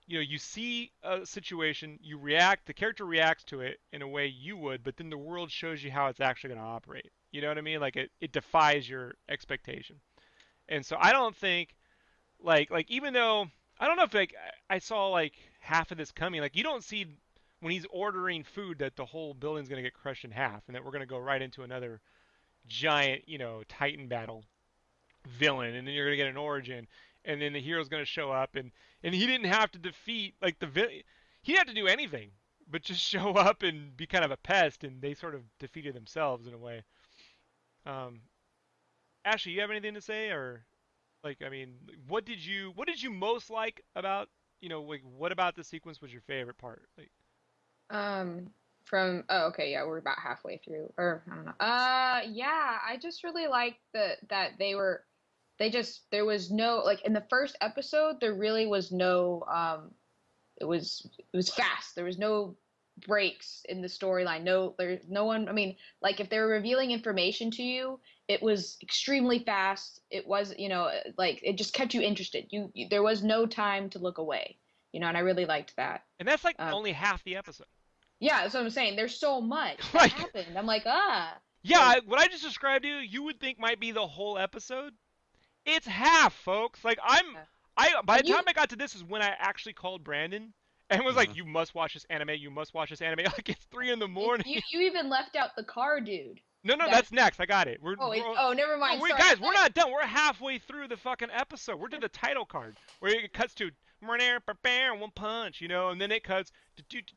you see a situation, you react, the character reacts to it in a way you would, but then the world shows you how it's actually going to operate. You know what I mean? Like it defies your expectation. And so I don't think like even though I don't know if like I saw like half of this coming, like you don't see when he's ordering food that the whole building's going to get crushed in half and that we're going to go right into another giant, Titan battle villain, and then you're gonna get an origin, and then the hero's gonna show up, and he didn't have to defeat like he didn't have to do anything, but just show up and be kind of a pest, and they sort of defeated themselves in a way. Um, Ashley, you have anything to say, or like, I mean, what did you most like about, like what about the sequence was your favorite part? Like, Um, oh, okay, yeah, we're about halfway through, or I don't know. Yeah, I just really liked that there was no, like, in the first episode there really was no it was fast. There was no breaks in the storyline. There's no one. I mean, like if they were revealing information to you, it was extremely fast. It was, like it just kept you interested. There was no time to look away. And I really liked that. and that's like Um, only half the episode. yeah, that's what I'm saying. There's so much that Like, happened. I'm like, yeah, like what I just described to you, you would think might be the whole episode. It's half, folks. Like yeah. I by the And time I got to this is when I actually called Brandon and was like, Mhm. "You must watch this anime. You must watch this anime." Like it's 3 in the you, morning. you you even left out the car dude. No, no, That that's next. I got it. oh, never No, mind. we Sorry. guys, we're not done. We're halfway through the fucking episode. We're to the title card where it cuts to one punch, and then it cuts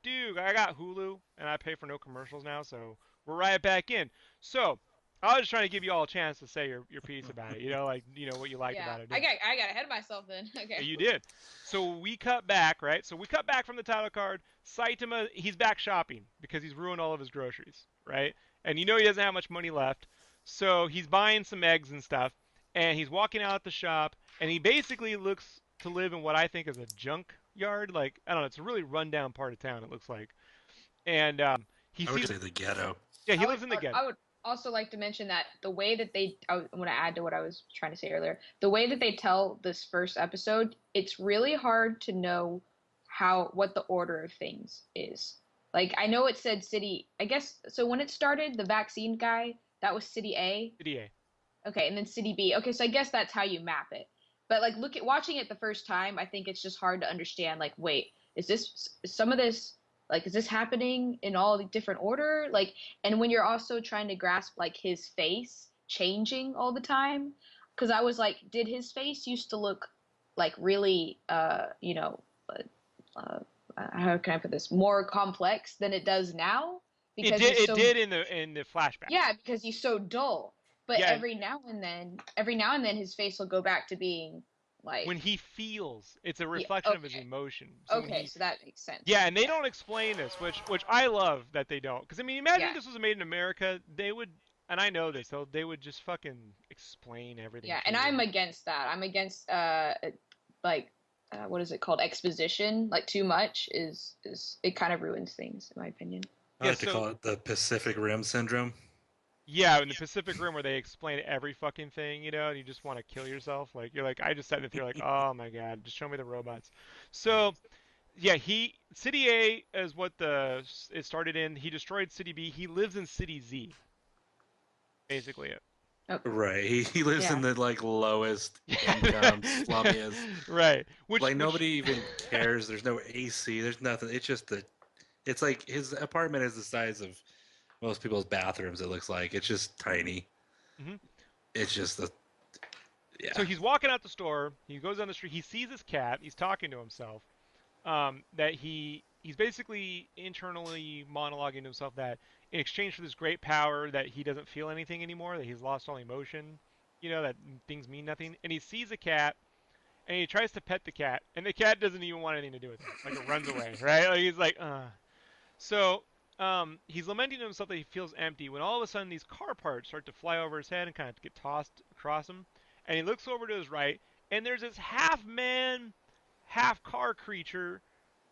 do. I got Hulu and I pay for no commercials now, so we're right back in. So I was just trying to give you all a chance to say your piece about it. Like what you liked Yeah, about it. I got ahead of myself then. Yeah, Okay. you did. So we cut back, right? So we cut back from the title card. Saitama, he's back shopping because he's ruined all of his groceries, right? And he doesn't have much money left. So he's buying some eggs and stuff, and he's walking out the shop, and he basically looks to live in what I think is a junk yard. Like, I don't know, it's a really rundown part of town, it looks like. And he I would sees, say the ghetto. yeah, I he would lives in the ghetto. I would also like to mention that the way that I'm going to add to what I was trying to say earlier. The way that they tell this first episode, it's really hard to know what the order of things is. Like I know it said city, I guess. So when it started, the vaccine guy, that was city A. City A. Okay, and then city B. Okay, so I guess that's how you map it. But like watching it the first time, I think it's just hard to understand. Like, wait, some of this? Like, is this happening in all the different order? Like, and when you're also trying to grasp like his face changing all the time, because I was like, did his face used to look like really, how can I put this, more complex than it does now? It Because did. he's It so did in the flashback. yeah, because he's so dull. But Yeah, every now and then, his face will go back to being like, when he feels, it's a yeah, reflection of his okay, emotion. So when okay, he so that makes sense. Yeah, and they Yeah, don't explain this, which I love that they don't. Because I mean, imagine yeah, if this was made in America, they would, and I know this, they would just fucking explain everything yeah. to And you. I'm against that. I'm against like what is it called? Exposition. Like too much is it kind of ruins things, in my opinion. I Yeah, like to so call it the Pacific Rim syndrome. yeah, in the Pacific Rim where they explain every fucking thing, and you just want to kill yourself. Like you're like, I just sat there like, oh my god, just show me the robots. So yeah, City A is what it started in. He destroyed City B. He lives in City Z, basically it. Oh, Right. He lives in yeah, the like lowest income, slummiest. Right. Like Which nobody even cares. There's no AC. There's nothing. It's just it's like his apartment is the size of most people's bathrooms. It looks like it's just tiny. Hmm. It's just a So yeah. he's walking out the store. He goes down the street. He sees his cat. He's talking to himself. That he's basically internally monologuing to himself that in exchange for this great power that he doesn't feel anything anymore. That he's lost all emotion. That things mean nothing. And he sees a cat and he tries to pet the cat, and the cat doesn't even want anything to do with him. Like it runs away, right? Like he's like, So he's lamenting to himself that he feels empty when all of a sudden these car parts start to fly over his head and kind of get tossed across him. And he looks over to his right, and there's this half man, half car creature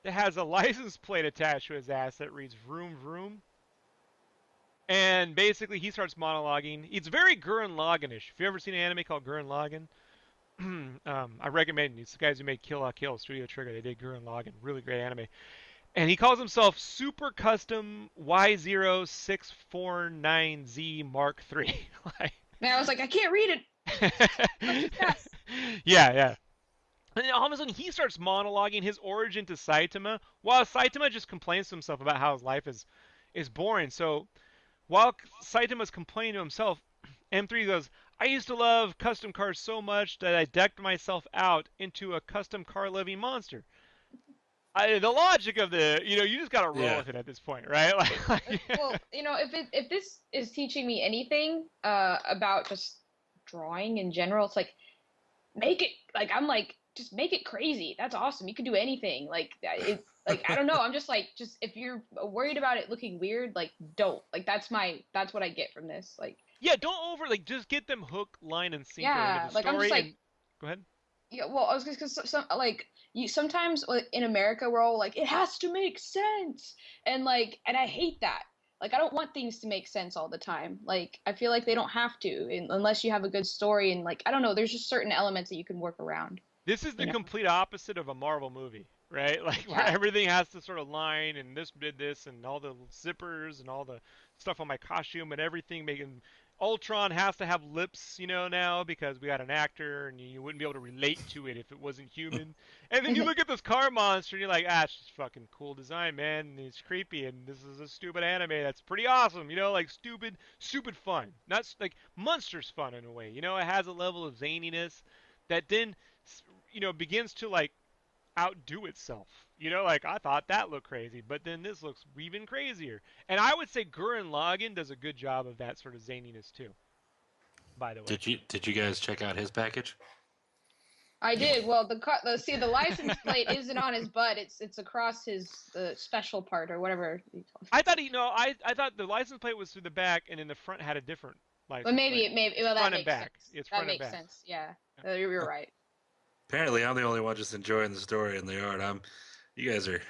that has a license plate attached to his ass that reads "Vroom Vroom." And basically, he starts monologuing. It's very Gurren Lagann-ish. If you ever seen an anime called Gurren Lagann, I recommend it. It's the guys who made Kill la Kill, Studio Trigger. They did Gurren Lagann, really great anime. And he calls himself Super Custom Y0649Z Mark III. Like, And I was like, I can't read it. Yes. yeah, yeah. And then all of a sudden he starts monologuing his origin to Saitama, while Saitama just complains to himself about how his life is boring. So while Saitama's complaining to himself, M3 goes, I used to love custom cars so much that I decked myself out into a custom car loving monster. The logic of you just gotta roll Yeah. with it at this point, right? Well, if this is teaching me anything about just drawing in general, it's like make it like I'm like just make it crazy. That's awesome. You can do anything. Like it like I don't know. I'm just like just if you're worried about it looking weird, like don't. Like that's what I get from this. Like Yeah, don't just get them hook, line, and sinker into yeah, the like I'm just story. like And go ahead. yeah. Well, I was because some like you sometimes like, in America we're all like it has to make sense and I hate that. Like I don't want things to make sense all the time. Like I feel like they don't have to unless you have a good story and like I don't know. There's just certain elements that you can work around. This is the You know. complete opposite of a Marvel movie, right? Like where Yeah. everything has to sort of line, and this did this, and all the zippers and all the stuff on my costume and everything making. Ultron has to have lips, now because we got an actor, and you wouldn't be able to relate to it if it wasn't human. And then you look at this car monster, and you're like, it's just fucking cool design, man. And it's creepy, and this is a stupid anime that's pretty awesome, like stupid, stupid fun. Not like monsters fun in a way, It has a level of zaniness that then begins to like outdo itself. Like I thought that looked crazy, but then this looks even crazier. And I would say Gurren Lagann does a good job of that sort of zaniness too. By the way, Did you guys check out his package? I did. Well, the license plate isn't on his butt. It's across his special part or whatever. I thought I thought the license plate was through the back, and then the front had a different But license maybe plate. it maybe It's well that front and makes back. sense. It's That front and makes back. sense. Yeah, you're right. Apparently, I'm the only one just enjoying the story and the art. You guys are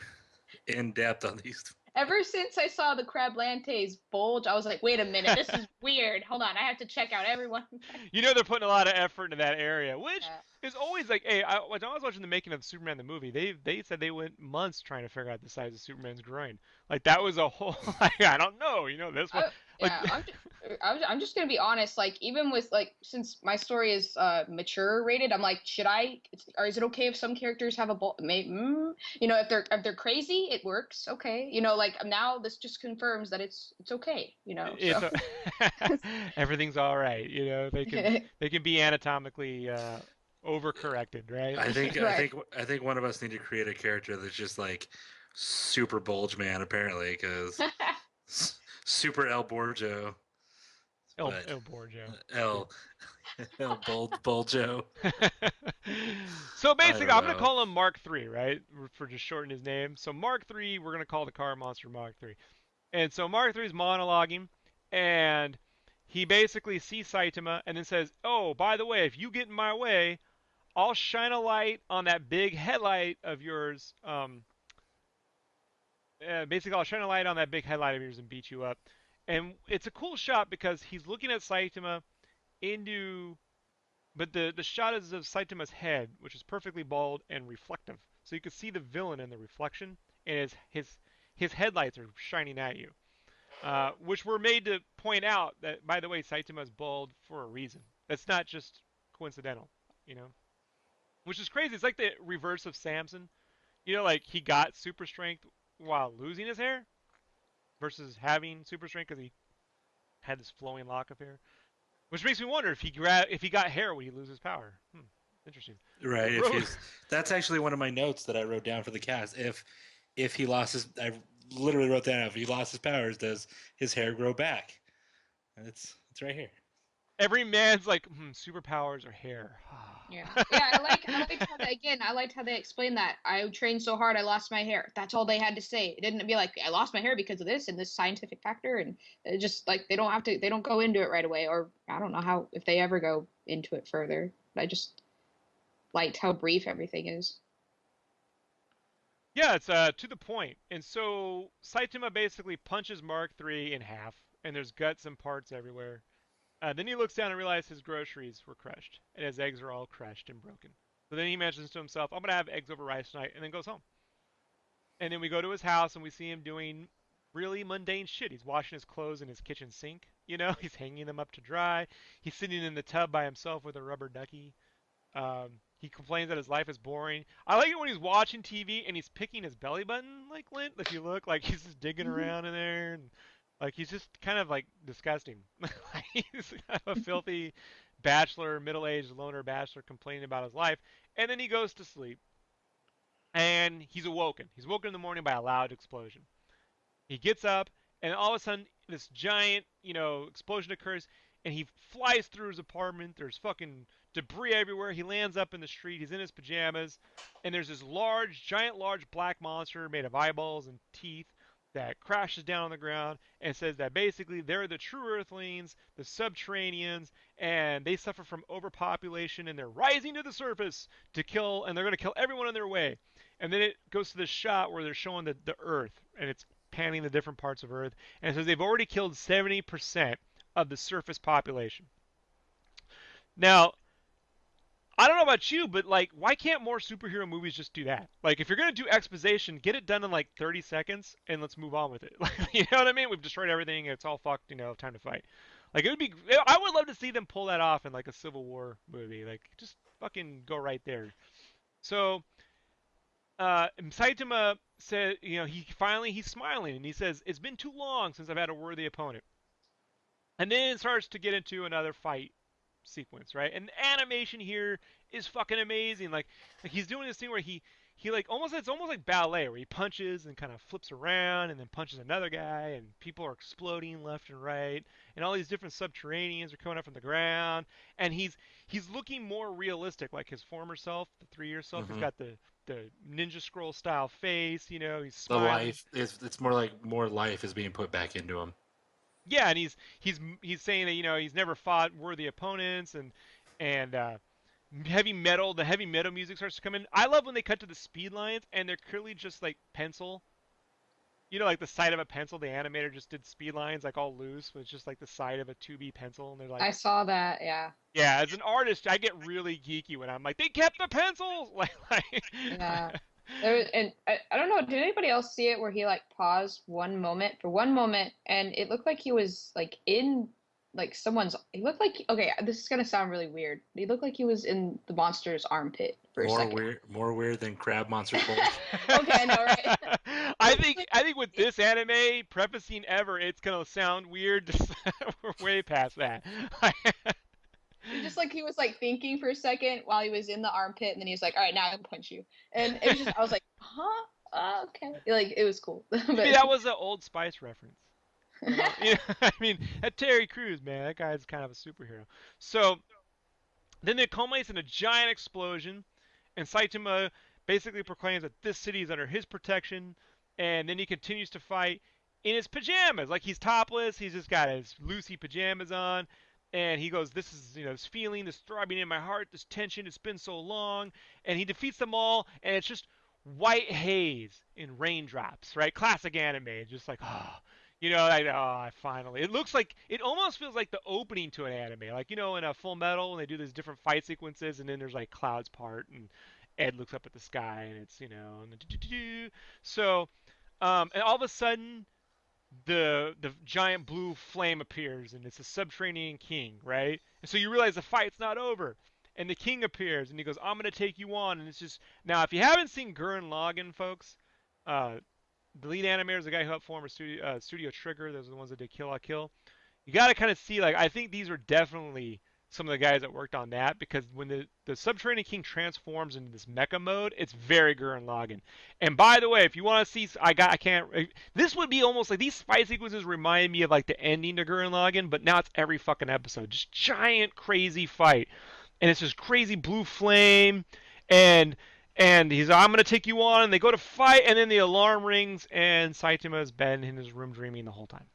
in depth on these. Ever since I saw the Crablante's bulge, I was like, wait a minute, this is weird. Hold on, I have to check out everyone. They're putting a lot of effort into that area, which Yeah. is always like, hey, when I was watching the making of Superman the movie, they said they went months trying to figure out the size of Superman's groin. Like that was a whole, like I don't know, this one, I, like, yeah, I'm just gonna be honest. Like even with like since my story is mature rated, I'm like, or is it okay if some characters have a bulge? If they're crazy, it works. Okay, like now this just confirms that it's okay. it's So. everything's all right. They can be anatomically overcorrected, right? I think I Right. think I think one of us need to create a character that's just like super bulge man, apparently, because super El Borjo, but El Borgia. El El Buljo. So I basically, don't I'm gonna know. call him Mark III, right? For just shortening his name. So Mark III, we're gonna call the car monster Mark III. And so Mark III is monologuing, and he basically sees Saitama, and then says, "Oh, by the way, if you get in my way, I'll shine a light on that big headlight of yours. Basically, I'll shine a light on that big headlight of yours and beat you up." And it's a cool shot because he's looking at Saitama into, but the shot is of Saitama's head, which is perfectly bald and reflective, so you can see the villain in the reflection, and his headlights are shining at you, which were made to point out that, by the way, Saitama's bald for a reason. That's not just coincidental, you know. Which is crazy. It's like the reverse of Samson. Like he got super strength while losing his hair. versus having super strength because he had this flowing lock of hair. Which makes me wonder if he got hair, would he lose his power? Interesting. Right. If Ro- he's that's actually one of my notes that I wrote down for the cast. If he lost his, I literally wrote down if he lost his powers, does his hair grow back? And it's right here. Every man's like superpowers or hair. Yeah, yeah. I liked how they again. I liked how they explained that. I trained so hard, I lost my hair. That's all they had to say. It didn't be like I lost my hair because of this and this scientific factor, and it just like they don't have to. They don't go into it right away, or I don't know how if they ever go into it further. I just liked how brief everything is. Yeah, it's to the point. And so Saitama basically punches Mark III in half, and there's guts and parts everywhere. Then he looks down and realizes his groceries were crushed, and his eggs are all crushed and broken. So then he mentions to himself, "I'm gonna have eggs over rice tonight," and then goes home. And then we go to his house and we see him doing really mundane shit. He's washing his clothes in his kitchen sink. He's hanging them up to dry. He's sitting in the tub by himself with a rubber ducky. He complains that his life is boring. I like it when he's watching TV and he's picking his belly button, like Lint. If you look, like he's just digging around in there, and like he's just kind of like disgusting. He's kind of a filthy bachelor, middle-aged loner bachelor complaining about his life, and then he goes to sleep, and he's awoken. He's woken in the morning by a loud explosion. He gets up, and all of a sudden, this giant, explosion occurs, and he flies through his apartment. There's fucking debris everywhere. He lands up in the street. He's in his pajamas, and there's this giant, large black monster made of eyeballs and teeth that crashes down on the ground and says that basically they're the true Earthlings, the subterraneans, and they suffer from overpopulation, and they're rising to the surface to kill, and they're going to kill everyone in their way. And then it goes to this shot where they're showing the Earth, and it's panning the different parts of Earth, and it says they've already killed 70% of the surface population. Now, I don't know about you, but like, why can't more superhero movies just do that? Like, if you're gonna do exposition, get it done in like 30 seconds, and let's move on with it. Like, you know what I mean? We've destroyed everything. It's all fucked. Time to fight. Like, it would be. I would love to see them pull that off in like a Civil War movie. Like, just fucking go right there. So, Saitama said, he's smiling and he says, "It's been too long since I've had a worthy opponent." And then it starts to get into another fight sequence, right? And the animation here is fucking amazing. Like he's doing this thing where he like it's almost like ballet where he punches and kind of flips around and then punches another guy and people are exploding left and right and all these different subterraneans are coming up from the ground and he's looking more realistic like his former self, the 3-year self. He's Mm-hmm. got the ninja scroll style face, he's The smiling. life is it's more like more life is being put back into him. Yeah, and he's saying that he's never fought worthy opponents and the heavy metal music starts to come in. I love when they cut to the speed lines and they're clearly just like pencil. Like the side of a pencil. The animator just did speed lines like all loose, but it's just like the side of a 2B pencil, and they're like, I saw that. Yeah. yeah. As an artist, I get really geeky when I'm like, they kept the pencils. Yeah. And I don't know, did anybody else see it where he like paused for one moment and it looked like he was like in like he looked like okay, this is gonna sound really weird. He looked like he was in the monster's armpit for a second. More weird than Crab Monster Bolt. Okay, I know, right? I think with this anime prefacing ever, it's gonna sound weird. We're way past that. Just like he was like thinking for a second while he was in the armpit, and then he was like, "All right, now I can punch you." And it was just, I was like, "Huh? Okay." Like it was cool. Maybe that was an Old Spice reference. I mean, that Terry Crews, man, that guy's kind of a superhero. So then it culminates in a giant explosion, and Saitama basically proclaims that this city is under his protection, and then he continues to fight in his pajamas, like he's topless. He's just got his loosey pajamas on, and he goes, "This is, this feeling, this throbbing in my heart, this tension. It's been so long," and he defeats them all, and it's just white haze in raindrops, right? Classic anime, just like like I finally. It looks like it almost feels like the opening to an anime, like in a Full Metal when they do these different fight sequences, and then there's like clouds part, and Ed looks up at the sky, and it's and so, and all of a sudden the giant blue flame appears, and it's a subterranean king, right? And so you realize the fight's not over. And the king appears, and he goes, "I'm gonna take you on." And it's just now, if you haven't seen Gurren Lagann, folks, uh, The lead animator is the guy who helped form Studio Trigger. Those are the ones that did Kill la Kill. You got to kind of see, like, I think these are definitely some of the guys that worked on that, because when the Subterranean King transforms into this mecha mode, it's very Gurren Lagann. And by the way, if you want to see, I can't. This would be almost like these fight sequences remind me of like the ending to Gurren Lagann, but now it's every fucking episode, just giant crazy fight, and it's just crazy blue flame, and he's I'm gonna take you on, and they go to fight, and then the alarm rings, and Saitama's been in his room dreaming the whole time.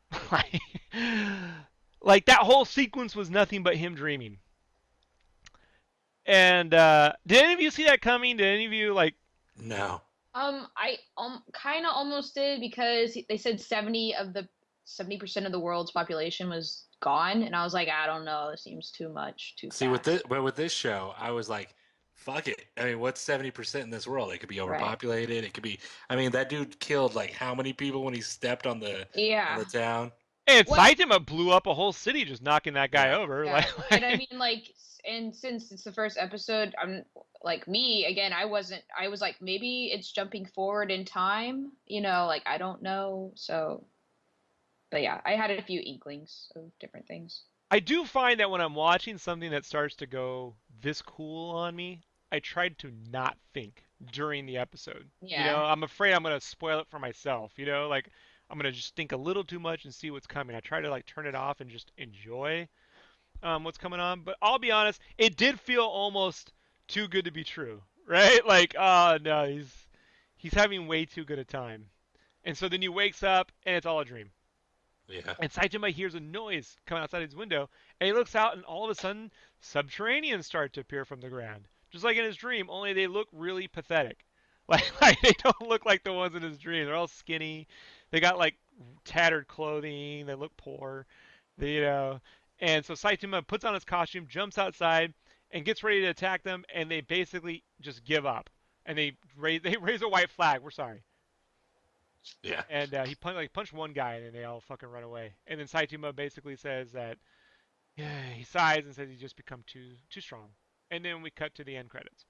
Like that whole sequence was nothing but him dreaming. And did any of you see that coming? Did any of you like? No. I kind of almost did because they said 70% of the world's population was gone, and I was like, I don't know, it seems too much, too See, with fast. this show, I was like, fuck it. I mean, what's 70% in this world? It could be Right. overpopulated. It could be. I mean, that dude killed like how many people when he stepped on Yeah. the town? And What? Saitama blew up a whole city just knocking that guy Yeah. over. Yeah. And I mean, like, and since it's the first episode, I'm like me again. I wasn't. I was like, maybe it's jumping forward in time. Like I don't know. So, but yeah, I had a few inklings of different things. I do find that when I'm watching something that starts to go this cool on me, I tried to not think during the episode. Yeah. I'm afraid I'm gonna spoil it for myself. Like I'm gonna just think a little too much and see what's coming. I try to like turn it off and just enjoy what's coming on. But I'll be honest, it did feel almost too good to be true, right? Like, oh no, he's having way too good a time. And so then he wakes up and it's all a dream. Yeah. And Saitama hears a noise coming outside his window, and he looks out, and all of a sudden, subterraneans start to appear from the ground, just like in his dream. Only they look really pathetic. Like they don't look like the ones in his dream. They're all skinny. They got like tattered clothing. They look poor. They. And so Saitama puts on his costume, jumps outside, and gets ready to attack them. And they basically just give up, and they raise a white flag. We're sorry. Yeah. And he punched one guy, and then they all fucking run away. And then Saitama basically says that, yeah, he sighs and says he's just become too strong. And then we cut to the end credits,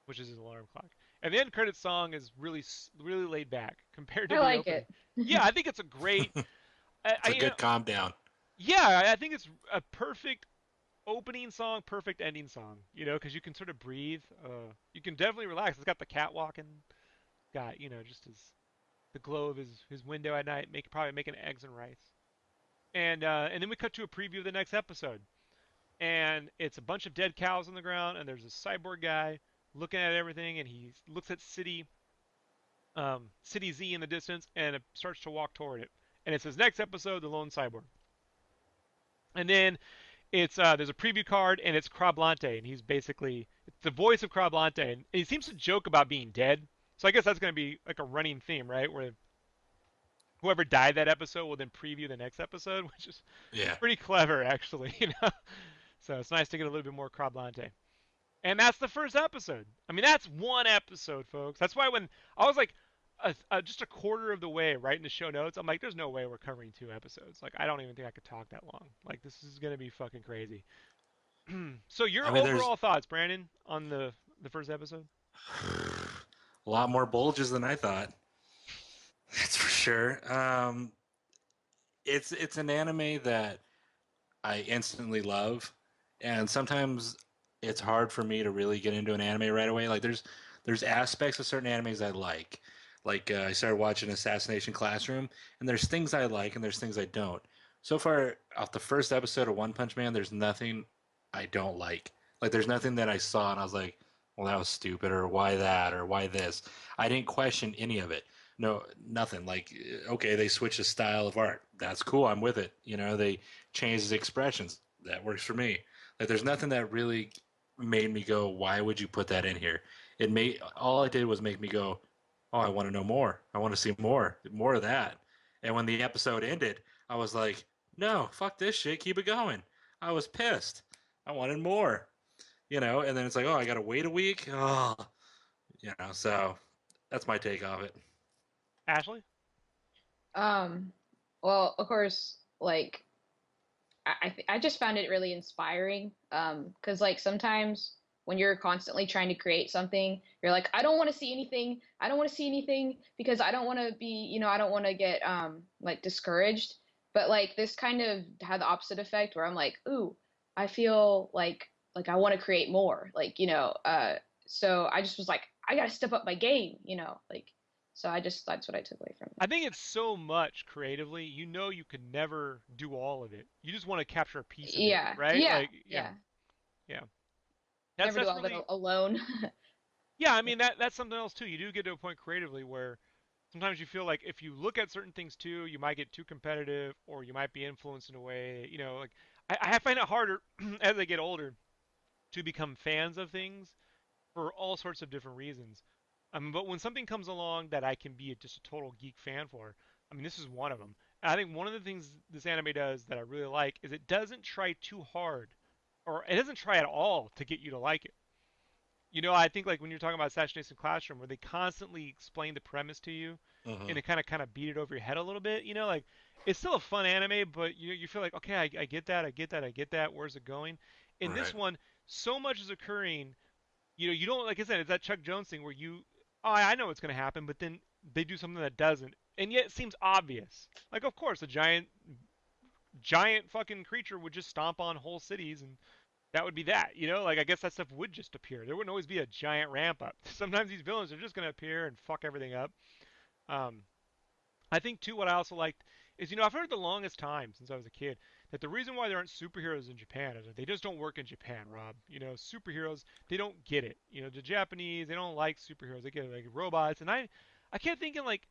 which is his alarm clock. And the end credits song is really laid back compared to I the like opening. it. Yeah, I think it's a great. It's a good calm down. Yeah, I think it's a perfect opening song, perfect ending song. Because you can sort of breathe. You can definitely relax. It's got the cat walking. Got just his the glow of his window at night, probably making eggs and rice. And then we cut to a preview of the next episode, and it's a bunch of dead cows on the ground, and there's a cyborg guy looking at everything, and he looks at City Z in the distance, and it starts to walk toward it. And it says next episode, the lone cyborg. And then it's there's a preview card, and it's Crablante, and he's basically it's the voice of Crablante, and he seems to joke about being dead. So I guess that's going to be like a running theme, right? Where whoever died that episode will then preview the next episode, which is Yeah. pretty clever, actually. So it's nice to get a little bit more Crablante. And that's the first episode. I mean, that's one episode, folks. That's why when I was like just a quarter of the way writing the show notes, I'm like, there's no way we're covering 2 episodes. Like, I don't even think I could talk that long. Like, this is gonna be fucking crazy. So your I mean, there's overall thoughts, Brandon, on the first episode? a lot more bulges than I thought. That's for sure. It's an anime that I instantly love, and sometimes it's hard for me to really get into an anime right away. Like there's aspects of certain animes I like. Like I started watching Assassination Classroom, and there's things I like and there's things I don't. So far, off the first episode of One Punch Man, there's nothing I don't like. Like there's nothing that I saw and I was like, well, that was stupid, or why that, or why this. I didn't question any of it. No, nothing. Like, okay, they switched the style of art. That's cool. I'm with it. They changed the expressions. That works for me. Like, there's nothing that really made me go, why would you put that in here? All it did was make me go, oh, I want to know more. I want to see more of that. And when the episode ended, I was like, no, fuck this shit. Keep it going. I was pissed. I wanted more. And then it's like, oh, I got to wait a week. Oh, so that's my take of it. Ashley? Um, well, of course, like I just found it really inspiring. Because like sometimes when you're constantly trying to create something, you're like, I don't want to see anything. I don't want to see anything because I don't want to be, I don't want to get like discouraged. But like this kind of had the opposite effect where I'm like, ooh, I feel like I want to create more. Like, so I just was like, I gotta step up my game, like so that's what I took away from it. I think it's so much creatively. You know, you could never do all of it. You just want to capture a piece of it, Yeah, right? yeah, Like, yeah, yeah. yeah. That's Never do that's all of it really alone. yeah. I mean, that's something else too. You do get to a point creatively where sometimes you feel like if you look at certain things too, you might get too competitive, or you might be influenced in a way. Like I find it harder as I get older to become fans of things for all sorts of different reasons. But when something comes along that I can be just a total geek fan for, I mean, this is one of them. And I think one of the things this anime does that I really like is it doesn't try too hard, or it doesn't try at all to get you to like it. I think like when you're talking about Assassination Classroom, where they constantly explain the premise to you, Uh-huh. and it kind of beat it over your head a little bit. Like it's still a fun anime, but you feel like okay, I get that, I get that, I get that. Where's it going? In this Right. one, so much is occurring. You don't like I said, it's that Chuck Jones thing where oh, I know what's going to happen, but then they do something that doesn't, and yet it seems obvious. Like, of course, a giant fucking creature would just stomp on whole cities, and that would be that. Like I guess that stuff would just appear. There wouldn't always be a giant ramp up. Sometimes these villains are just going to appear and fuck everything up. Um, I think too. What I also liked is, I've heard the longest time since I was a kid that the reason why there aren't superheroes in Japan is that they just don't work in Japan, Rob. Superheroes they don't get it. The Japanese they don't like superheroes. They get like robots, and I kept thinking like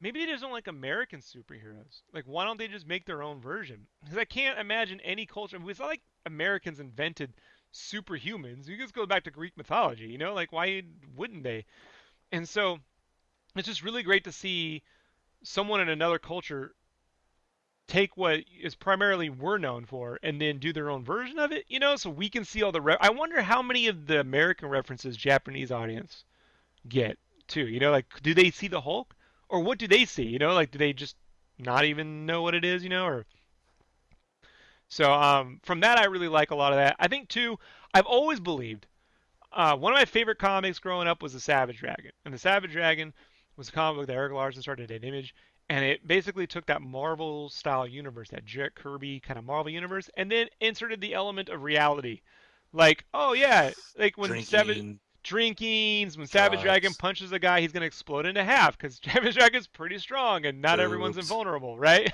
maybe they just don't like American superheroes. Like why don't they just make their own version? Because I can't imagine any culture. It's not like Americans invented superhumans. You just go back to Greek mythology. Like why wouldn't they? And so it's just really great to see someone in another culture take what is primarily we're known for and then do their own version of it, so we can see all I wonder how many of the American references Japanese audience get too, like do they see the Hulk or what do they see, like do they just not even know what it is, or so from that I really like a lot of that. I think too I've always believed one of my favorite comics growing up was The Savage Dragon. And The Savage Dragon was a comic book that Eric Larson started at Image. And it basically took that Marvel style universe, that Jack Kirby kind of Marvel universe, and then inserted the element of reality. Like, oh yeah, like when Savage Drinking, drinkings, when Savage Dragon drugs. punches a guy, he's gonna explode into half because Savage Dragon's pretty strong and not everyone's Oops. invulnerable, right?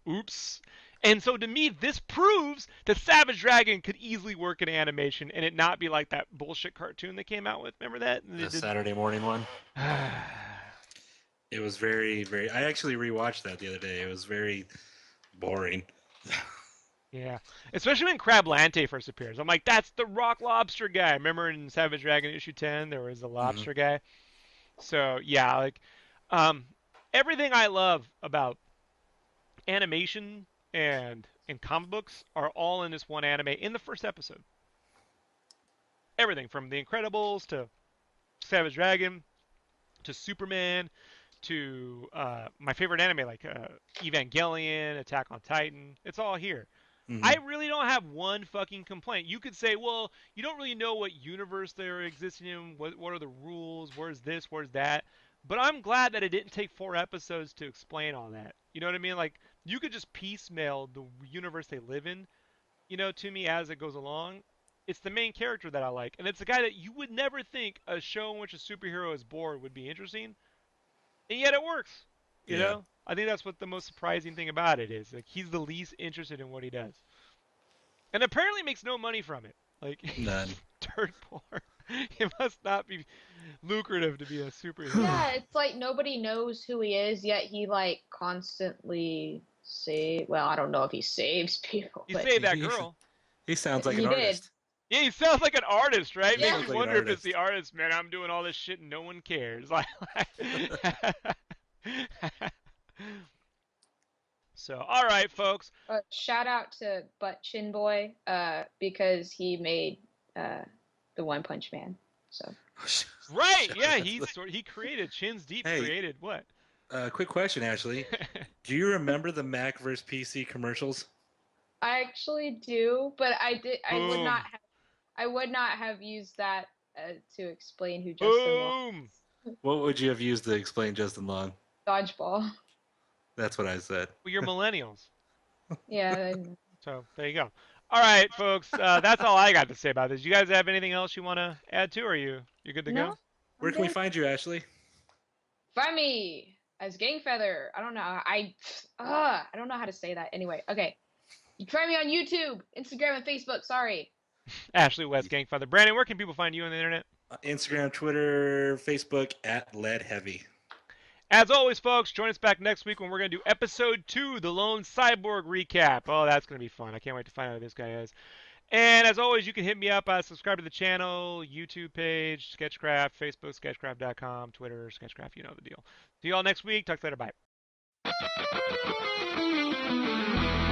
Oops. And so to me, this proves that Savage Dragon could easily work in animation and it not be like that bullshit cartoon they came out with. Remember that? They The did. Saturday morning one. It was very, very. I actually rewatched that the other day. It was very boring. Yeah, especially when Crablante first appears. I'm like, that's the rock lobster guy. Remember in Savage Dragon issue 10, there was the Hmm. lobster guy. So yeah, like um, everything I love about animation and comic books are all in this one anime in the first episode. Everything from The Incredibles to Savage Dragon to Superman to my favorite anime like Evangelion, Attack on Titan. It's all here. Hmm. I really don't have one fucking complaint. You could say, well, you don't really know what universe they're existing in. What are the rules? Where's this? Where's that? But I'm glad that it didn't take 4 episodes to explain all that. You know what I mean? Like you could just piecemeal the universe they live in, to me as it goes along. It's the main character that I like, and it's a guy that you would never think a show in which a superhero is bored would be interesting, and yet it works. Yeah. I think that's what the most surprising thing about it is. Like he's the least interested in what he does, and apparently makes no money from it. Like None. dirt poor. It must not be lucrative to be a superhero. Yeah, it's like nobody knows who he is, yet he like constantly well, I don't know if he saves people, You but saved that He, girl. he sounds like an he did. artist. Yeah, he sounds like an artist, right? He Makes Yeah. sounds you like an wonder if it's the artist. artist. Man, I'm doing all this shit and no one cares. Like, so, all right, folks. Shout out to Butt Chin Boy, because he made uh the One Punch Man. So Right? Yeah, he created Chin's Deep. Hey, Created what? quick question, Ashley. Do you remember the Mac vs. PC commercials? I actually do, but I would not Boom. have I would not have used that to explain who Justin was. Boom. What would you have used to explain Justin Long? Dodgeball. That's what I said. Well, you're millennials. Yeah. So there you go. All right, folks. That's all I got to say about this. You guys have anything else you want to add to, or you're good to No, go? Where I'm can we good. find you, Ashley? Find me as Gangfeather. I don't know. I don't know how to say that. Anyway, okay. You can find me on YouTube, Instagram, and Facebook. Sorry. Ashley West, Gangfather. Brandon, where can people find you on the internet? Instagram, Twitter, Facebook at Lead Heavy. As always, folks, join us back next week when we're going to do episode 2, the Lone Cyborg recap. Oh, that's going to be fun. I can't wait to find out who this guy is. And as always, you can hit me up, subscribe to the channel, YouTube page, SketchCraft, Facebook, SketchCraft.com, Twitter, SketchCraft, you know the deal. See you all next week. Talk to you later. Bye.